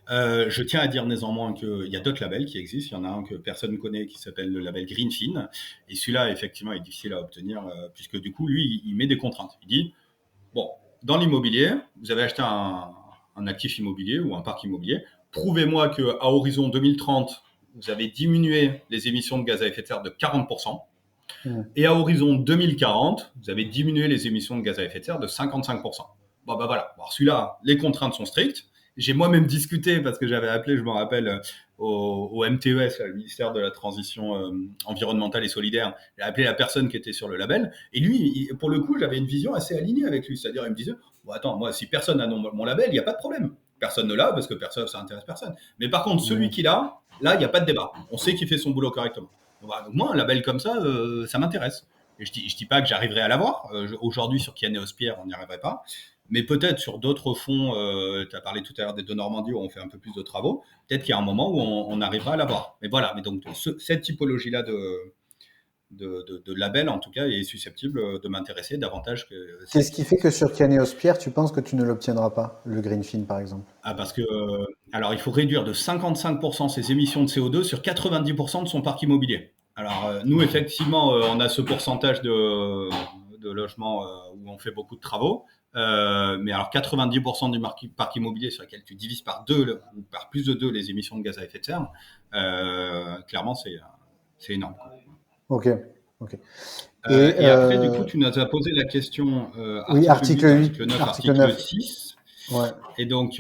je tiens à dire néanmoins qu'il y a d'autres labels qui existent. Il y en a un que personne ne connaît qui s'appelle le label Greenfin. Et celui-là, effectivement, est difficile à obtenir puisque du coup, lui, il met des contraintes. Il dit, bon, dans l'immobilier, vous avez acheté un actif immobilier ou un parc immobilier. Prouvez-moi qu'à horizon 2030, vous avez diminué les émissions de gaz à effet de serre de 40%. Et à horizon 2040, vous avez diminué les émissions de gaz à effet de serre de 55%. Bon, bah voilà. Alors celui-là, les contraintes sont strictes. J'ai moi-même discuté, parce que j'avais appelé, je me rappelle, au MTES, le ministère de la Transition environnementale et solidaire. J'ai appelé la personne qui était sur le label. Et lui, pour le coup, j'avais une vision assez alignée avec lui. C'est-à-dire, il me disait, bon, attends, moi, si personne n'a mon label, il n'y a pas de problème. Personne ne l'a, parce que personne, ça intéresse personne. Mais par contre, celui qui l'a, là, il n'y a pas de débat. On sait qu'il fait son boulot correctement. Donc, moi, un label comme ça, ça m'intéresse. Et je dis pas que j'arriverai à l'avoir. Aujourd'hui, sur Kianeos Pierre, on n'y arriverait pas. Mais peut-être sur d'autres fonds, tu as parlé tout à l'heure des Normandie où on fait un peu plus de travaux, peut-être qu'il y a un moment où on arrivera à l'avoir. Mais voilà, mais donc cette typologie-là de label, en tout cas, est susceptible de m'intéresser davantage que... Qu'est-ce qui fait que sur Kianeos Pierre, tu penses que tu ne l'obtiendras pas, le Greenfin par exemple? Parce que, alors il faut réduire de 55% ses émissions de CO2 sur 90% de son parc immobilier. Alors nous, effectivement, on a ce pourcentage de logements où on fait beaucoup de travaux. Mais alors 90% du parc immobilier sur lequel tu divises par deux ou par plus de deux les émissions de gaz à effet de serre, clairement c'est énorme. Ok. Et après, du coup, tu nous as posé la question oui, article 8, article 9, article 6. Ouais. Et donc,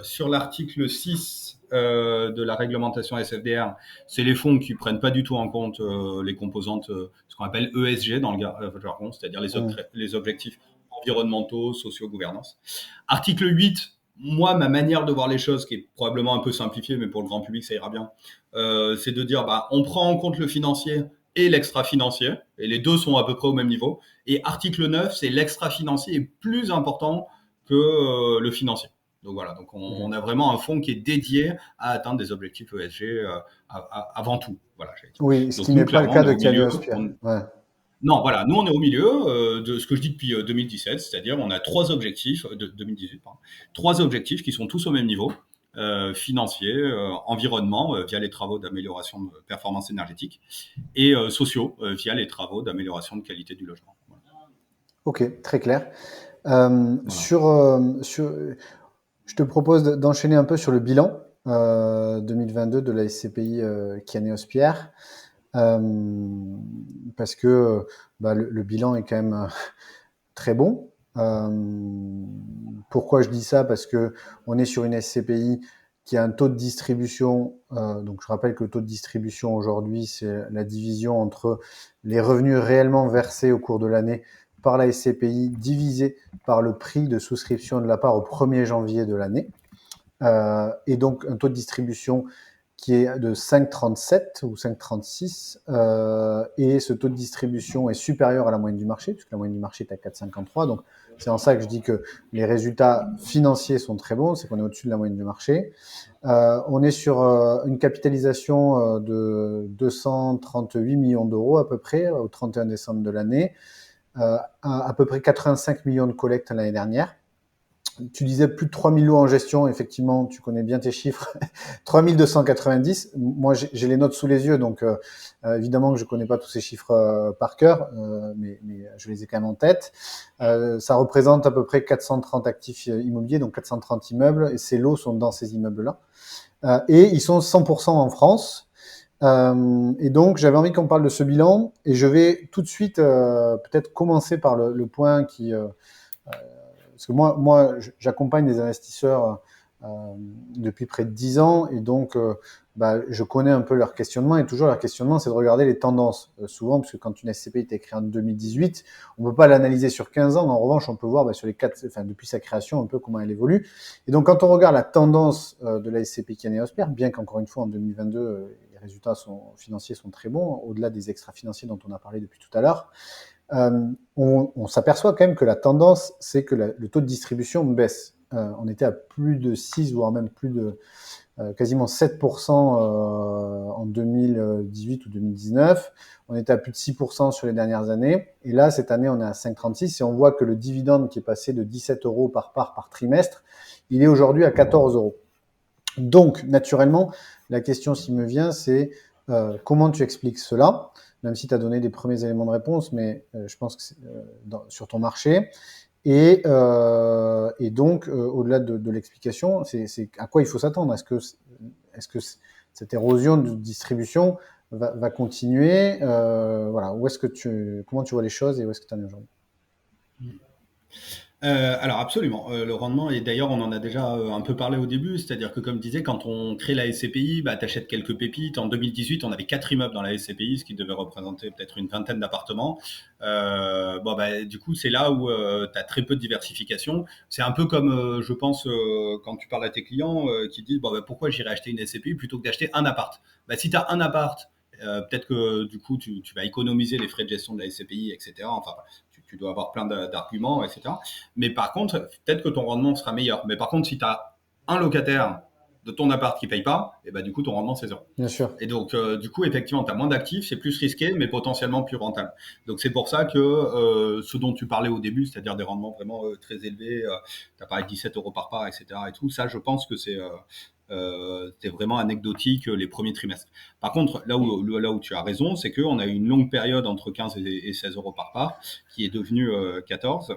sur l'article 6 de la réglementation SFDR, c'est les fonds qui prennent pas du tout en compte les composantes, ce qu'on appelle ESG dans le jargon, c'est-à-dire les objectifs environnementaux, sociaux, gouvernance. Article 8, moi, ma manière de voir les choses, qui est probablement un peu simplifiée, mais pour le grand public, ça ira bien, c'est de dire, on prend en compte le financier et l'extra-financier, et les deux sont à peu près au même niveau. Et article 9, c'est l'extra-financier est plus important que le financier. Donc voilà, donc on a vraiment un fonds qui est dédié à atteindre des objectifs ESG avant tout. Voilà, oui, ce qui n'est pas le cas de Kianeos Pierre. Ouais. Non, voilà, nous on est au milieu de ce que je dis depuis 2017, c'est-à-dire on a trois objectifs, de 2018, pardon, trois objectifs qui sont tous au même niveau, financier, environnement, via les travaux d'amélioration de performance énergétique, et sociaux, via les travaux d'amélioration de qualité du logement. Voilà. Ok, très clair. Voilà. Je te propose d'enchaîner un peu sur le bilan 2022 de la SCPI Kianeos Pierre. Parce que le bilan est quand même très bon. Pourquoi je dis ça? Parce que on est sur une SCPI qui a un taux de distribution. Donc je rappelle que le taux de distribution aujourd'hui, c'est la division entre les revenus réellement versés au cours de l'année par la SCPI divisé par le prix de souscription de la part au 1er janvier de l'année. Et donc un taux de distribution qui est de 5,37 ou 5,36 et ce taux de distribution est supérieur à la moyenne du marché, puisque la moyenne du marché est à 4,53. Donc, c'est en ça que je dis que les résultats financiers sont très bons, c'est qu'on est au-dessus de la moyenne du marché. On est sur une capitalisation de 238 millions d'euros à peu près au 31 décembre de l'année, à peu près 85 millions de collectes l'année dernière. Tu disais plus de 3000 lots en gestion, effectivement, tu connais bien tes chiffres. 3290. Moi, j'ai les notes sous les yeux, donc évidemment que je connais pas tous ces chiffres par cœur, mais je les ai quand même en tête. Ça représente à peu près 430 actifs immobiliers, donc 430 immeubles, et ces lots sont dans ces immeubles-là. Et ils sont 100% en France. Et donc, j'avais envie qu'on parle de ce bilan, et je vais tout de suite peut-être commencer par le point qui... parce que moi j'accompagne des investisseurs depuis près de 10 ans et donc je connais un peu leur questionnement et toujours leur questionnement c'est de regarder les tendances. Souvent, parce que quand une SCPI est créée en 2018, on ne peut pas l'analyser sur 15 ans, mais en revanche on peut voir sur les 4, depuis sa création un peu comment elle évolue. Et donc quand on regarde la tendance de la SCPI Kianeos perd, bien qu'encore une fois en 2022 les résultats financiers sont très bons, au-delà des extra financiers dont on a parlé depuis tout à l'heure, on s'aperçoit quand même que la tendance, c'est que le taux de distribution baisse. On était à plus de 6, voire même plus de quasiment 7% en 2018 ou 2019. On était à plus de 6% sur les dernières années. Et là, cette année, on est à 5,36 et on voit que le dividende qui est passé de 17 euros par part par trimestre, il est aujourd'hui à 14 euros. Donc, naturellement, la question qui me vient, c'est comment tu expliques cela, même si tu as donné des premiers éléments de réponse, mais je pense que c'est sur ton marché. Et donc, au-delà de l'explication, c'est à quoi il faut s'attendre. Est-ce que cette érosion de distribution va continuer voilà. Comment tu vois les choses et où est-ce que tu en es aujourd'hui? Alors absolument, le rendement et d'ailleurs on en a déjà un peu parlé au début, c'est-à-dire que comme je disais, quand on crée la SCPI, tu achètes quelques pépites. En 2018, on avait 4 immeubles dans la SCPI, ce qui devait représenter peut-être une vingtaine d'appartements. Du coup, c'est là où tu as très peu de diversification. C'est un peu comme, je pense, quand tu parles à tes clients qui disent pourquoi j'irais acheter une SCPI plutôt que d'acheter un appart. Si tu as un appart, peut-être que du coup tu vas économiser les frais de gestion de la SCPI, etc. Enfin, tu dois avoir plein d'arguments, etc. Mais par contre, peut-être que ton rendement sera meilleur. Mais par contre, si tu as un locataire de ton appart qui paye pas, et du coup, ton rendement, c'est zéro. Bien sûr. Et donc, du coup, effectivement, tu as moins d'actifs, c'est plus risqué, mais potentiellement plus rentable. Donc, c'est pour ça que ce dont tu parlais au début, c'est-à-dire des rendements vraiment très élevés, tu as parlé de 17 euros par part, etc. Et tout ça, je pense que c'est vraiment anecdotique les premiers trimestres. Par contre, là où tu as raison, c'est qu'on a eu une longue période entre 15 et 16 euros par part qui est devenue 14.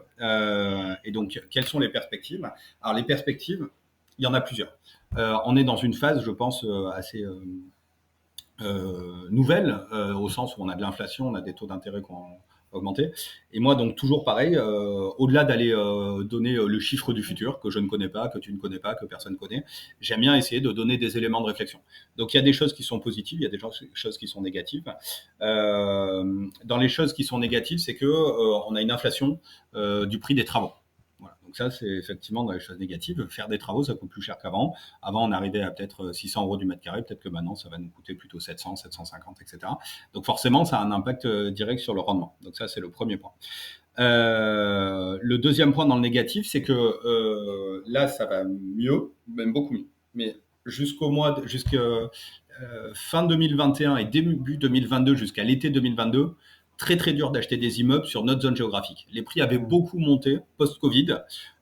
Et donc, quelles sont les perspectives? Alors, les perspectives, il y en a plusieurs. On est dans une phase, je pense, assez nouvelle, au sens où on a de l'inflation, on a des taux d'intérêt qui ont augmenté. Et moi, donc, toujours pareil, au-delà d'aller donner le chiffre du futur, que je ne connais pas, que tu ne connais pas, que personne ne connaît, j'aime bien essayer de donner des éléments de réflexion. Donc, il y a des choses qui sont positives, il y a des choses qui sont négatives. Dans les choses qui sont négatives, c'est que on a une inflation du prix des travaux. Voilà. Donc ça, c'est effectivement dans les choses négatives. Faire des travaux, ça coûte plus cher qu'avant. Avant, on arrivait à peut-être 600 euros du mètre carré. Peut-être que maintenant, ça va nous coûter plutôt 700, 750, etc. Donc forcément, ça a un impact direct sur le rendement. Donc ça, c'est le premier point. Le deuxième point dans le négatif, c'est que là, ça va mieux, même beaucoup mieux. Mais jusqu'à fin 2021 et début 2022, jusqu'à l'été 2022, très très dur d'acheter des immeubles sur notre zone géographique. Les prix avaient beaucoup monté post-Covid.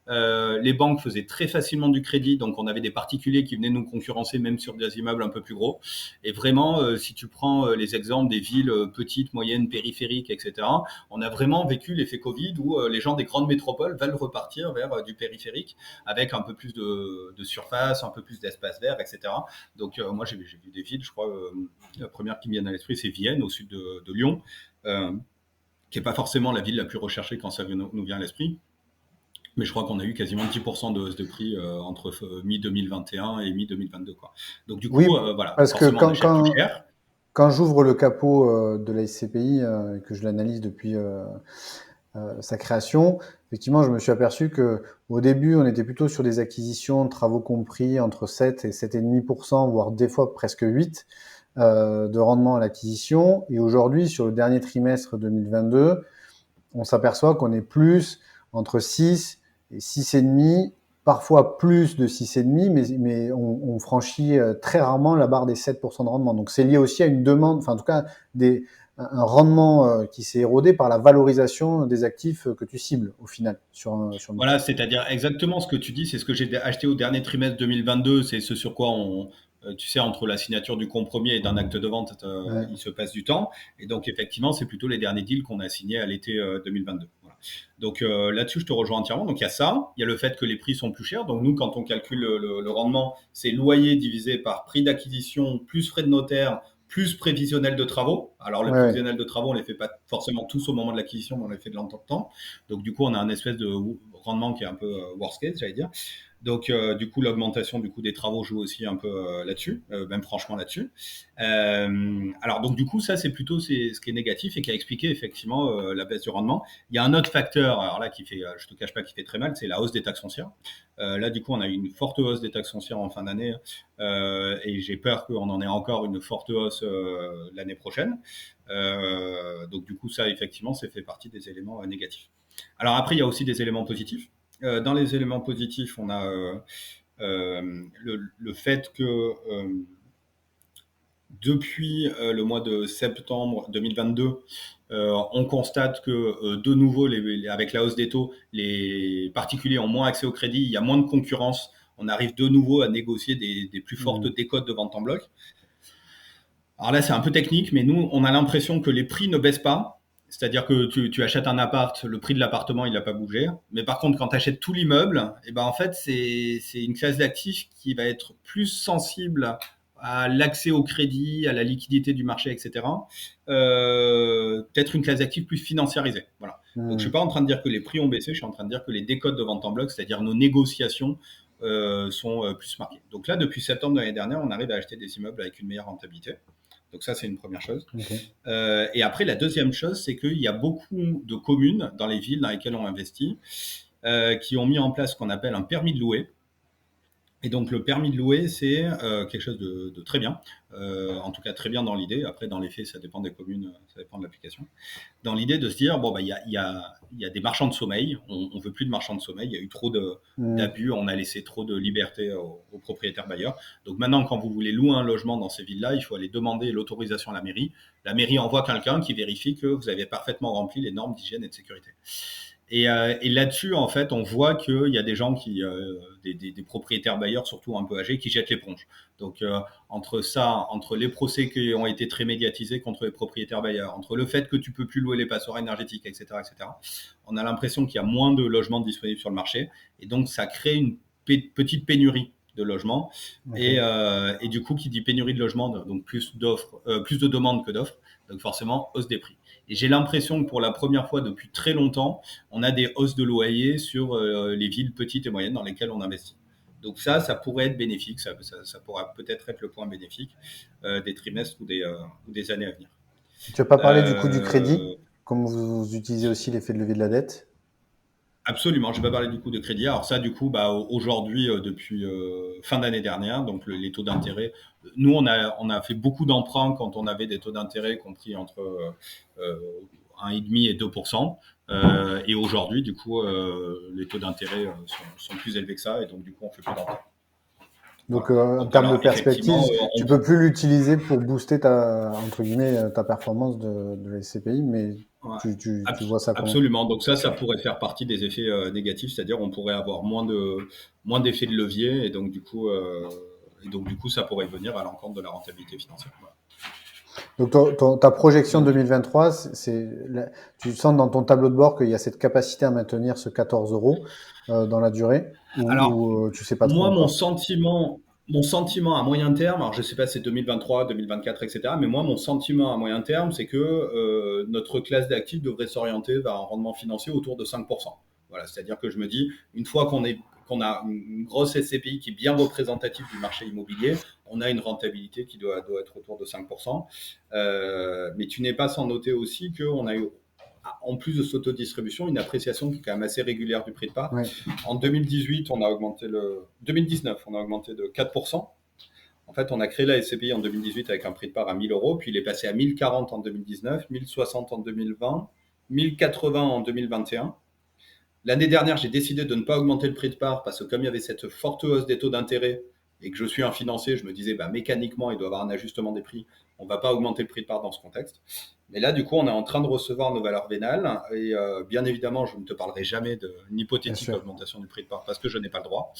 Les banques faisaient très facilement du crédit, donc on avait des particuliers qui venaient nous concurrencer même sur des immeubles un peu plus gros. Et vraiment, si tu prends les exemples des villes petites, moyennes, périphériques, etc., on a vraiment vécu l'effet Covid où les gens des grandes métropoles veulent repartir vers du périphérique avec un peu plus de surface, un peu plus d'espace vert, etc. Donc moi, j'ai vu des villes, je crois, la première qui me vient à l'esprit, c'est Vienne, au sud de Lyon, qui n'est pas forcément la ville la plus recherchée quand ça nous vient à l'esprit. Mais je crois qu'on a eu quasiment 10% de hausse de prix entre mi-2021 et mi-2022. Quoi. Donc du coup, Oui, voilà, parce que forcément on achète plus cher. quand j'ouvre le capot de la SCPI et que je l'analyse depuis sa création, effectivement, je me suis aperçu que au début, on était plutôt sur des acquisitions, travaux compris, entre 7 et 7,5%, voire des fois presque 8 de rendement à l'acquisition. Et aujourd'hui, sur le dernier trimestre 2022, on s'aperçoit qu'on est plus entre 6 et 6,5, parfois plus de 6,5, mais on franchit très rarement la barre des 7% de rendement. Donc c'est lié aussi à une demande, enfin en tout cas un rendement qui s'est érodé par la valorisation des actifs que tu cibles au final sur le Voilà, marché. c'est-à-dire exactement ce que tu dis, c'est ce que j'ai acheté au dernier trimestre 2022, c'est ce sur quoi tu sais, entre la signature du compromis et d'un acte de vente, Ouais, il se passe du temps. Et donc, effectivement, c'est plutôt les derniers deals qu'on a signés à l'été 2022. Voilà. Donc, là-dessus, je te rejoins entièrement. Donc, il y a ça, il y a le fait que les prix sont plus chers. Donc, nous, quand on calcule le rendement, c'est loyer divisé par prix d'acquisition, plus frais de notaire, plus prévisionnel de travaux. Alors, le ouais, ouais. prévisionnel de travaux, on les fait pas forcément tous au moment de l'acquisition, mais on les fait de longtemps. Donc, du coup, on a un espèce de rendement qui est un peu worst case, j'allais dire. Donc, du coup, l'augmentation du coût des travaux joue aussi un peu là-dessus, même franchement là-dessus. Alors, donc, du coup, ça, c'est plutôt ce qui est négatif et qui a expliqué effectivement la baisse du rendement. Il y a un autre facteur, alors là, qui fait, je te cache pas, qui fait très mal, c'est la hausse des taxes foncières. Là, du coup, on a eu une forte hausse des taxes foncières en fin d'année et j'ai peur qu'on en ait encore une forte hausse l'année prochaine. Donc, du coup, ça, effectivement, c'est fait partie des éléments négatifs. Alors après, il y a aussi des éléments positifs. Dans les éléments positifs, on a le fait que depuis le mois de septembre 2022, on constate que de nouveau, avec la hausse des taux, les particuliers ont moins accès au crédit, il y a moins de concurrence. On arrive de nouveau à négocier des plus fortes Mhm. décotes de vente en bloc. Alors là, c'est un peu technique, mais nous, on a l'impression que les prix ne baissent pas. C'est-à-dire que tu achètes un appart, le prix de l'appartement, il n'a pas bougé. Mais par contre, quand tu achètes tout l'immeuble, eh ben, en fait, c'est une classe d'actifs qui va être plus sensible à l'accès au crédit, à la liquidité du marché, etc. Peut-être une classe d'actifs plus financiarisée. Voilà. Donc, je suis Mhm. pas en train de dire que les prix ont baissé, je suis en train de dire que les décotes de vente en bloc, c'est-à-dire nos négociations, sont plus marquées. Donc là, depuis septembre de l'année dernière, on arrive à acheter des immeubles avec une meilleure rentabilité. Donc ça, c'est une première chose. Ok. Et après, la deuxième chose, c'est qu'il y a beaucoup de communes dans les villes dans lesquelles on investit qui ont mis en place ce qu'on appelle un permis de louer. Et donc le permis de louer, c'est quelque chose de très bien, en tout cas très bien dans l'idée. Après, dans les faits, ça dépend des communes, ça dépend de l'application. Dans l'idée de se dire, bon, bah, il y a des marchands de sommeil, on ne veut plus de marchands de sommeil, il y a eu trop Mhm. d'abus, on a laissé trop de liberté aux propriétaires bailleurs. Donc maintenant, quand vous voulez louer un logement dans ces villes-là, il faut aller demander l'autorisation à la mairie. La mairie envoie quelqu'un qui vérifie que vous avez parfaitement rempli les normes d'hygiène et de sécurité. Et là-dessus, en fait, on voit qu'il y a des gens des propriétaires bailleurs, surtout un peu âgés, qui jettent l'éponge. Donc, entre ça, entre les procès qui ont été très médiatisés contre les propriétaires bailleurs, entre le fait que tu peux plus louer les passoires énergétiques, etc., on a l'impression qu'il y a moins de logements disponibles sur le marché. Et donc, ça crée une petite pénurie de logements. Ok. Et du coup, qui dit pénurie de logements, donc plus d'offres, plus de demandes que d'offres, donc forcément hausse des prix. Et j'ai l'impression que pour la première fois depuis très longtemps, on a des hausses de loyers sur les villes petites et moyennes dans lesquelles on investit. Donc ça pourrait être bénéfique, ça pourra peut-être être le point bénéfique des trimestres ou des années à venir. Tu n'as pas parlé du coût du crédit, Euh, comme vous utilisez aussi l'effet de levier de la dette. Absolument, je vais pas parler du coût de crédit. Alors ça, du coup, bah, aujourd'hui, depuis fin d'année dernière, donc les taux d'intérêt, nous, on a fait beaucoup d'emprunts quand on avait des taux d'intérêt compris entre 1,5 et 2%. Et aujourd'hui, du coup, les taux d'intérêt sont plus élevés que ça, et donc du coup, on fait plus d'emprunts. Donc, Voilà. en Donc termes de voilà, perspective, effectivement, tu peux plus l'utiliser pour booster ta, entre guillemets, ta performance de la SCPI, mais ouais, tu vois ça comment? absolument. Donc ça pourrait faire partie des effets négatifs, c'est-à-dire on pourrait avoir moins d'effets de levier, et donc du coup, ça pourrait venir à l'encontre de la rentabilité financière. Voilà. Donc, ta projection Donc, 2023, tu sens dans ton tableau de bord qu'il y a cette capacité à maintenir ce 14 euros dans la durée, alors, ou tu sais pas trop moi, encore? mon sentiment à moyen terme, alors je sais pas si c'est 2023, 2024, etc., mais moi, mon sentiment à moyen terme, c'est que notre classe d'actifs devrait s'orienter vers un rendement financier autour de 5%. Voilà, c'est-à-dire que je me dis, une fois qu'on a une grosse SCPI qui est bien représentative du marché immobilier, on a une rentabilité qui doit être autour de 5%. Mais tu n'es pas sans noter aussi qu'on a eu en plus de cette autodistribution, une appréciation qui est quand même assez régulière du prix de part. Ouais. En 2018, 2019, on a augmenté de 4%. En fait, on a créé la SCPI en 2018 avec un prix de part à 1 000 euros, puis il est passé à 1 040 en 2019, 1 060 en 2020, 1 080 en 2021. L'année dernière, j'ai décidé de ne pas augmenter le prix de part parce que comme il y avait cette forte hausse des taux d'intérêt et que je suis un financier, je me disais mécaniquement, il doit y avoir un ajustement des prix. On ne va pas augmenter le prix de part dans ce contexte. Mais là, du coup, on est en train de recevoir nos valeurs vénales. Et bien évidemment, je ne te parlerai jamais d'une hypothétique augmentation du prix de part parce que je n'ai pas le droit.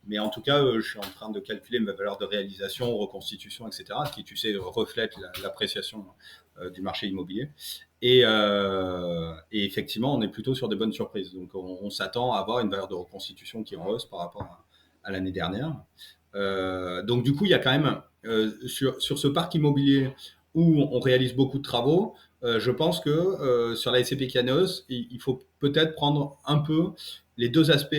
Mais en tout cas, je suis en train de calculer mes valeurs de réalisation, reconstitution, etc., qui, tu sais, reflètent l'appréciation du marché immobilier. Et effectivement, on est plutôt sur des bonnes surprises. Donc, on s'attend à avoir une valeur de reconstitution qui est en hausse par rapport à l'année dernière. Donc, du coup, il y a quand même, sur ce parc immobilier où on réalise beaucoup de travaux, je pense que sur la SCP Kianeos, il faut peut-être prendre un peu les deux aspects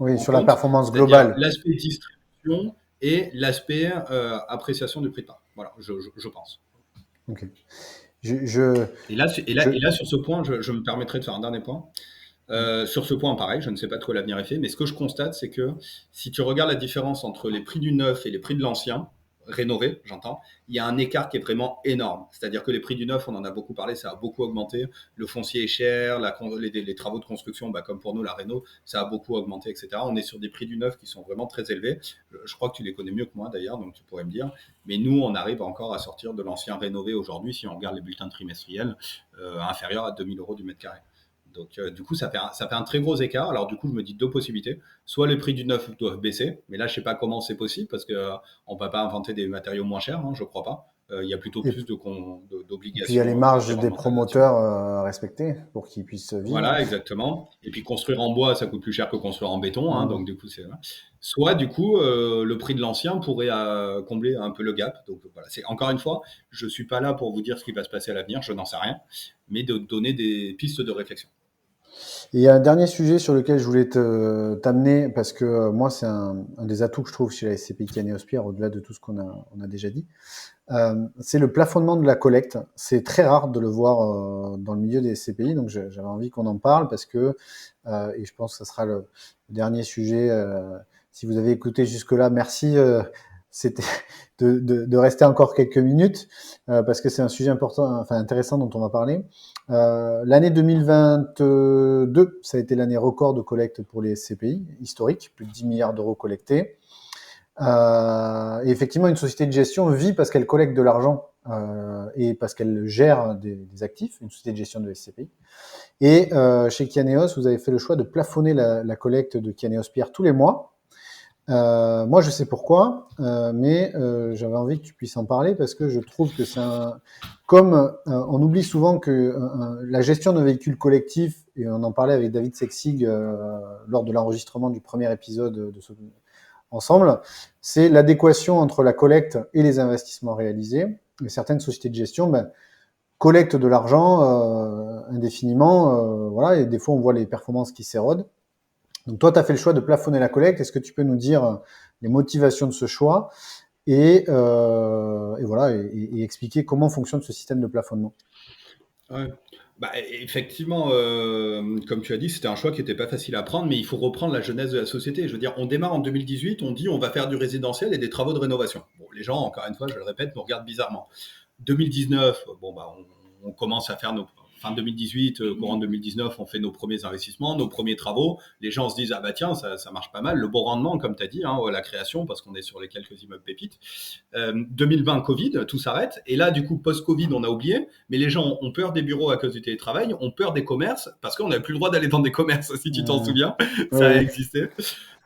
Oui, en sur la compte, performance c'est-à-dire globale. l'aspect distribution et l'aspect appréciation du prix de part. Voilà, je pense. Ok. Je, je, Et là, je, sur ce point, je me permettrai de faire un dernier point. Sur ce point, pareil, je ne sais pas de quoi l'avenir est fait, mais ce que je constate, c'est que si tu regardes la différence entre les prix du neuf et les prix de l'ancien, rénové, j'entends, il y a un écart qui est vraiment énorme. C'est-à-dire que les prix du neuf, on en a beaucoup parlé, ça a beaucoup augmenté. Le foncier est cher, les travaux de construction, comme pour nous, la réno, ça a beaucoup augmenté, etc. On est sur des prix du neuf qui sont vraiment très élevés. Je crois que tu les connais mieux que moi d'ailleurs, donc tu pourrais me dire. Mais nous, on arrive encore à sortir de l'ancien rénové aujourd'hui, si on regarde les bulletins trimestriels, inférieurs à 2 000 euros du mètre carré. Donc, du coup, ça fait un très gros écart. Alors, du coup, je me dis deux possibilités. Soit les prix du neuf doivent baisser, mais là, je sais pas comment c'est possible parce que on va pas inventer des matériaux moins chers, hein, je crois pas. Il y a plutôt et, plus et puis il y a les d'obligations marges des environnementales là-dessus. promoteurs à respecter pour qu'ils puissent vivre. Voilà, exactement. Et puis construire en bois, ça coûte plus cher que construire en béton, hein, Mmh. donc du coup, c'est soit du coup le prix de l'ancien pourrait combler un peu le gap. Donc voilà, c'est encore une fois, je suis pas là pour vous dire ce qui va se passer à l'avenir, je n'en sais rien, mais de donner des pistes de réflexion. Et il y a un dernier sujet sur lequel je voulais t'amener, parce que moi, c'est un des atouts que je trouve chez la SCPI Kianéospire, au-delà de tout ce on a déjà dit. C'est le plafonnement de la collecte. C'est très rare de le voir dans le milieu des SCPI, donc j'avais envie qu'on en parle parce que, et je pense que ça sera le dernier sujet. Si vous avez écouté jusque-là, merci. C'était de rester encore quelques minutes parce que c'est un sujet important, enfin intéressant dont on va parler. L'année 2022, ça a été l'année record de collecte pour les SCPI, historique, plus de 10 milliards d'euros collectés. Et effectivement, une société de gestion vit parce qu'elle collecte de l'argent et parce qu'elle gère des actifs, une société de gestion de SCPI. Et chez Kianeos, vous avez fait le choix de plafonner la collecte de Kianeos Pierre tous les mois. Moi, je sais pourquoi, mais j'avais envie que tu puisses en parler parce que je trouve que c'est comme on oublie souvent que la gestion d'un véhicule collectif, et on en parlait avec David Sexig lors de l'enregistrement du premier épisode de ce ensemble, c'est l'adéquation entre la collecte et les investissements réalisés. Et certaines sociétés de gestion collectent de l'argent indéfiniment, voilà, et des fois on voit les performances qui s'érodent. Donc toi, tu as fait le choix de plafonner la collecte. Est-ce que tu peux nous dire les motivations de ce choix et voilà, et expliquer comment fonctionne ce système de plafonnement? Ouais. Effectivement, comme tu as dit, c'était un choix qui n'était pas facile à prendre, mais il faut reprendre la genèse de la société. Je veux dire, on démarre en 2018, on dit on va faire du résidentiel et des travaux de rénovation. Bon, les gens, encore une fois, je le répète, nous regardent bizarrement. 2019, on commence à faire nos fin 2018, courant 2019, on fait nos premiers investissements, nos premiers travaux. Les gens se disent ah bah tiens, ça marche pas mal, le bon rendement comme tu as dit, hein, la création parce qu'on est sur les quelques immeubles pépites. 2020 Covid, tout s'arrête et là du coup post-Covid, on a oublié, mais les gens ont peur des bureaux à cause du télétravail, ont peur des commerces parce qu'on n'a plus le droit d'aller dans des commerces si tu t'en souviens, ça a Oui. existé.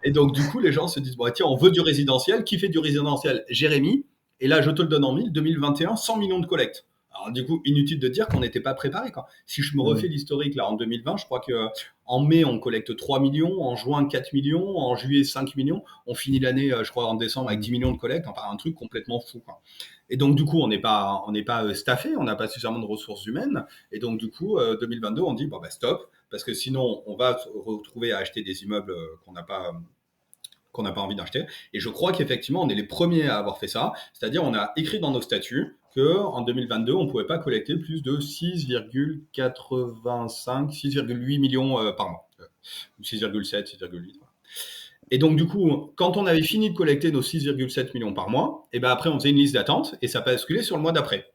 Et donc du coup, les gens se disent bon tiens, on veut du résidentiel, qui fait du résidentiel? Jérémy. Et là, je te le donne en mille, 2021, 100 millions de collectes. Alors, du coup, inutile de dire qu'on n'était pas préparé. Quoi. Si je me refais l'historique, là, en 2020, je crois qu'en mai, on collecte 3 millions, en juin, 4 millions, en juillet, 5 millions. On finit l'année, je crois, en décembre avec 10 millions de collectes. Enfin, un truc complètement fou. Quoi. Et donc, du coup, on n'est pas staffé, on n'a pas suffisamment de ressources humaines. Et donc, du coup, 2022, on dit, stop, parce que sinon, on va se retrouver à acheter des immeubles qu'on n'a pas envie d'acheter. Et je crois qu'effectivement, on est les premiers à avoir fait ça. C'est-à-dire, on a écrit dans nos statuts qu'en 2022, on ne pouvait pas collecter plus de 6,8 millions par mois. 6,7, 6,8. Voilà. Et donc, du coup, quand on avait fini de collecter nos 6,7 millions par mois, et ben après, on faisait une liste d'attente et ça basculait sur le mois d'après.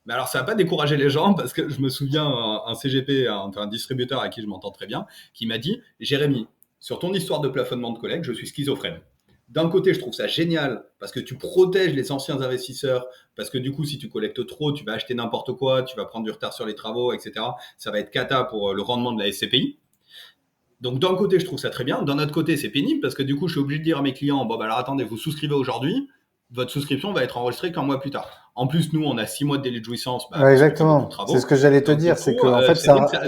Mais alors, ça n'a pas découragé les gens parce que je me souviens un CGP, un distributeur à qui je m'entends très bien, qui m'a dit « Jérémy, sur ton histoire de plafonnement de collecte, je suis schizophrène. D'un côté, je trouve ça génial parce que tu protèges les anciens investisseurs, parce que du coup, si tu collectes trop, tu vas acheter n'importe quoi, tu vas prendre du retard sur les travaux, etc. Ça va être cata pour le rendement de la SCPI. Donc d'un côté, je trouve ça très bien. D'un autre côté, c'est pénible parce que du coup, je suis obligé de dire à mes clients, bon, bah alors attendez, vous souscrivez aujourd'hui, votre souscription va être enregistrée qu'un mois plus tard. En plus, nous, on a 6 mois de délai de jouissance Ouais, parce qu'on fait beaucoup de exactement. C'est ce travaux. que j'allais te Donc du dire, c'est coup, que en fait, c'est vrai que ça.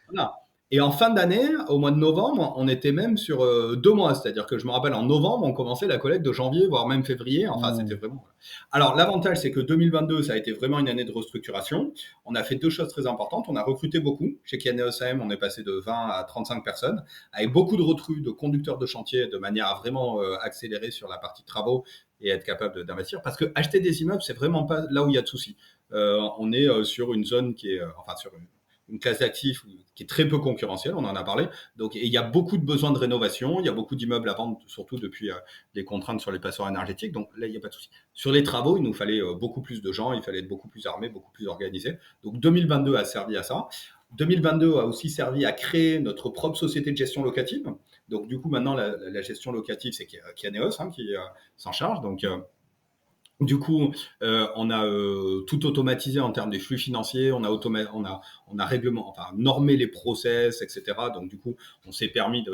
voilà. Et en fin d'année, au mois de novembre, on était même sur 2 mois. C'est-à-dire que je me rappelle, en novembre, on commençait la collecte de janvier, voire même février. Enfin, c'était vraiment... Alors, l'avantage, c'est que 2022, ça a été vraiment une année de restructuration. On a fait 2 choses très importantes. On a recruté beaucoup. Chez Kianeos AM, on est passé de 20 à 35 personnes, avec beaucoup de recrues de conducteurs de chantier, de manière à vraiment accélérer sur la partie travaux et être capable d'investir. Parce que acheter des immeubles, c'est vraiment pas là où il y a de soucis. On est sur une zone qui est... enfin, sur une classe d'actifs qui est très peu concurrentielle, on en a parlé. Donc, il y a beaucoup de besoins de rénovation, il y a beaucoup d'immeubles à vendre, surtout depuis les contraintes sur les passoires énergétiques. Donc là, il n'y a pas de souci. Sur les travaux, il nous fallait beaucoup plus de gens, il fallait être beaucoup plus armé, beaucoup plus organisé. Donc 2022 a servi à ça. 2022 a aussi servi à créer notre propre société de gestion locative. Donc du coup, maintenant, la gestion locative, c'est Kianeos qui s'en charge. Donc du coup, on a tout automatisé en termes des flux financiers, on a normé les process, etc. Donc du coup, on s'est permis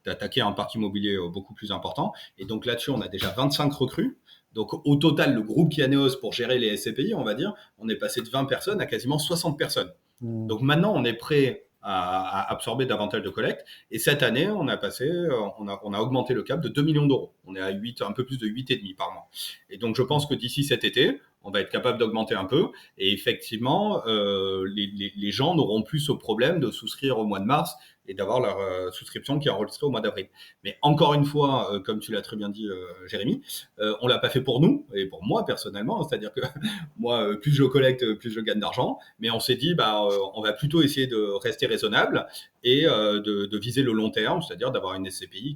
d'attaquer un parc immobilier beaucoup plus important. Et donc là-dessus, on a déjà 25 recrues. Donc au total, le groupe Kianeos pour gérer les SCPI, on va dire, on est passé de 20 personnes à quasiment 60 personnes. Donc maintenant, on est prêt à absorber davantage de collecte. Et cette année, on a augmenté le cap de 2 millions d'euros. On est à un peu plus de 8,5 par mois. Et donc, je pense que d'ici cet été, on va être capable d'augmenter un peu. Et effectivement, les gens n'auront plus ce problème de souscrire au mois de mars et d'avoir leur souscription qui est enregistrée au mois d'avril. Mais encore une fois, comme tu l'as très bien dit, Jérémy, on l'a pas fait pour nous et pour moi personnellement. C'est-à-dire que moi, plus je collecte, plus je gagne d'argent. Mais on s'est dit, on va plutôt essayer de rester raisonnable et de viser le long terme, c'est-à-dire d'avoir une SCPI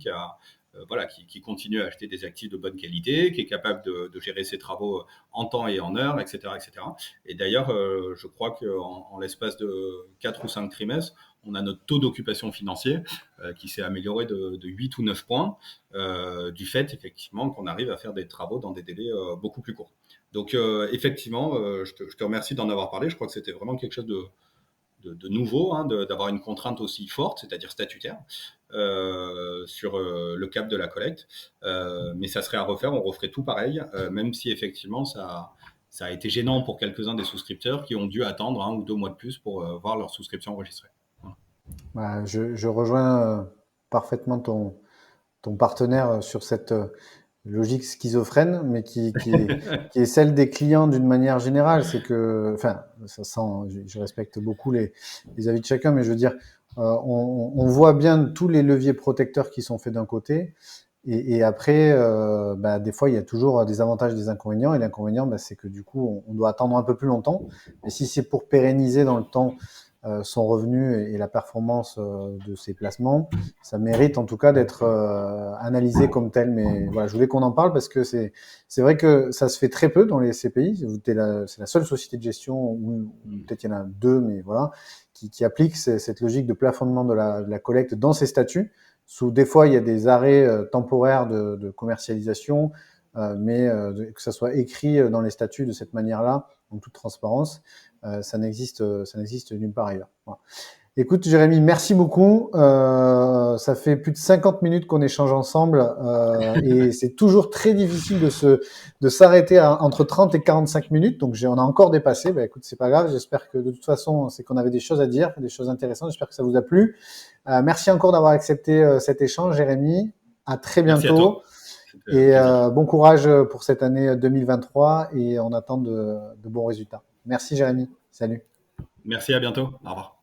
qui continue à acheter des actifs de bonne qualité, qui est capable de gérer ses travaux en temps et en heure, etc., etc. Et d'ailleurs, je crois qu'en l'espace de 4 ou 5 trimestres, on a notre taux d'occupation financier qui s'est amélioré de 8 ou 9 points du fait, effectivement, qu'on arrive à faire des travaux dans des délais beaucoup plus courts. Donc, effectivement, je te remercie d'en avoir parlé. Je crois que c'était vraiment quelque chose de nouveau, d'avoir une contrainte aussi forte, c'est-à-dire statutaire, sur le cap de la collecte. Mais ça serait à refaire, on referait tout pareil, même si effectivement ça a été gênant pour quelques-uns des souscripteurs qui ont dû attendre 1 ou 2 mois de plus pour voir leur souscription enregistrée. Voilà. Je rejoins parfaitement ton partenaire sur cette logique schizophrène, mais qui est celle des clients d'une manière générale. C'est que, enfin, ça sent, je respecte beaucoup les avis de chacun, mais je veux dire, on voit bien tous les leviers protecteurs qui sont faits d'un côté, et après, des fois, il y a toujours des avantages, des inconvénients, et l'inconvénient, c'est que du coup, on doit attendre un peu plus longtemps. Mais si c'est pour pérenniser dans le temps son revenu et la performance de ses placements, ça mérite en tout cas d'être analysé comme tel. Mais voilà, je voulais qu'on en parle parce que c'est vrai que ça se fait très peu dans les SCPI. C'est la seule société de gestion, ou peut-être il y en a 2, mais voilà, qui applique cette logique de plafonnement de la collecte dans ses statuts. Des fois, il y a des arrêts temporaires de commercialisation, mais que ça soit écrit dans les statuts de cette manière-là, en toute transparence, ça n'existe nulle part ailleurs. Voilà. Écoute, Jérémy, merci beaucoup. Ça fait plus de 50 minutes qu'on échange ensemble et c'est toujours très difficile de s'arrêter entre 30 et 45 minutes. Donc, on a encore dépassé. Écoute, c'est pas grave. J'espère que de toute façon, c'est qu'on avait des choses à dire, des choses intéressantes. J'espère que ça vous a plu. Merci encore d'avoir accepté cet échange, Jérémy. À très bientôt. Merci à toi. Et bon courage pour cette année 2023 et on attend de bons résultats. Merci, Jérémy. Salut. Merci, à bientôt. Au revoir.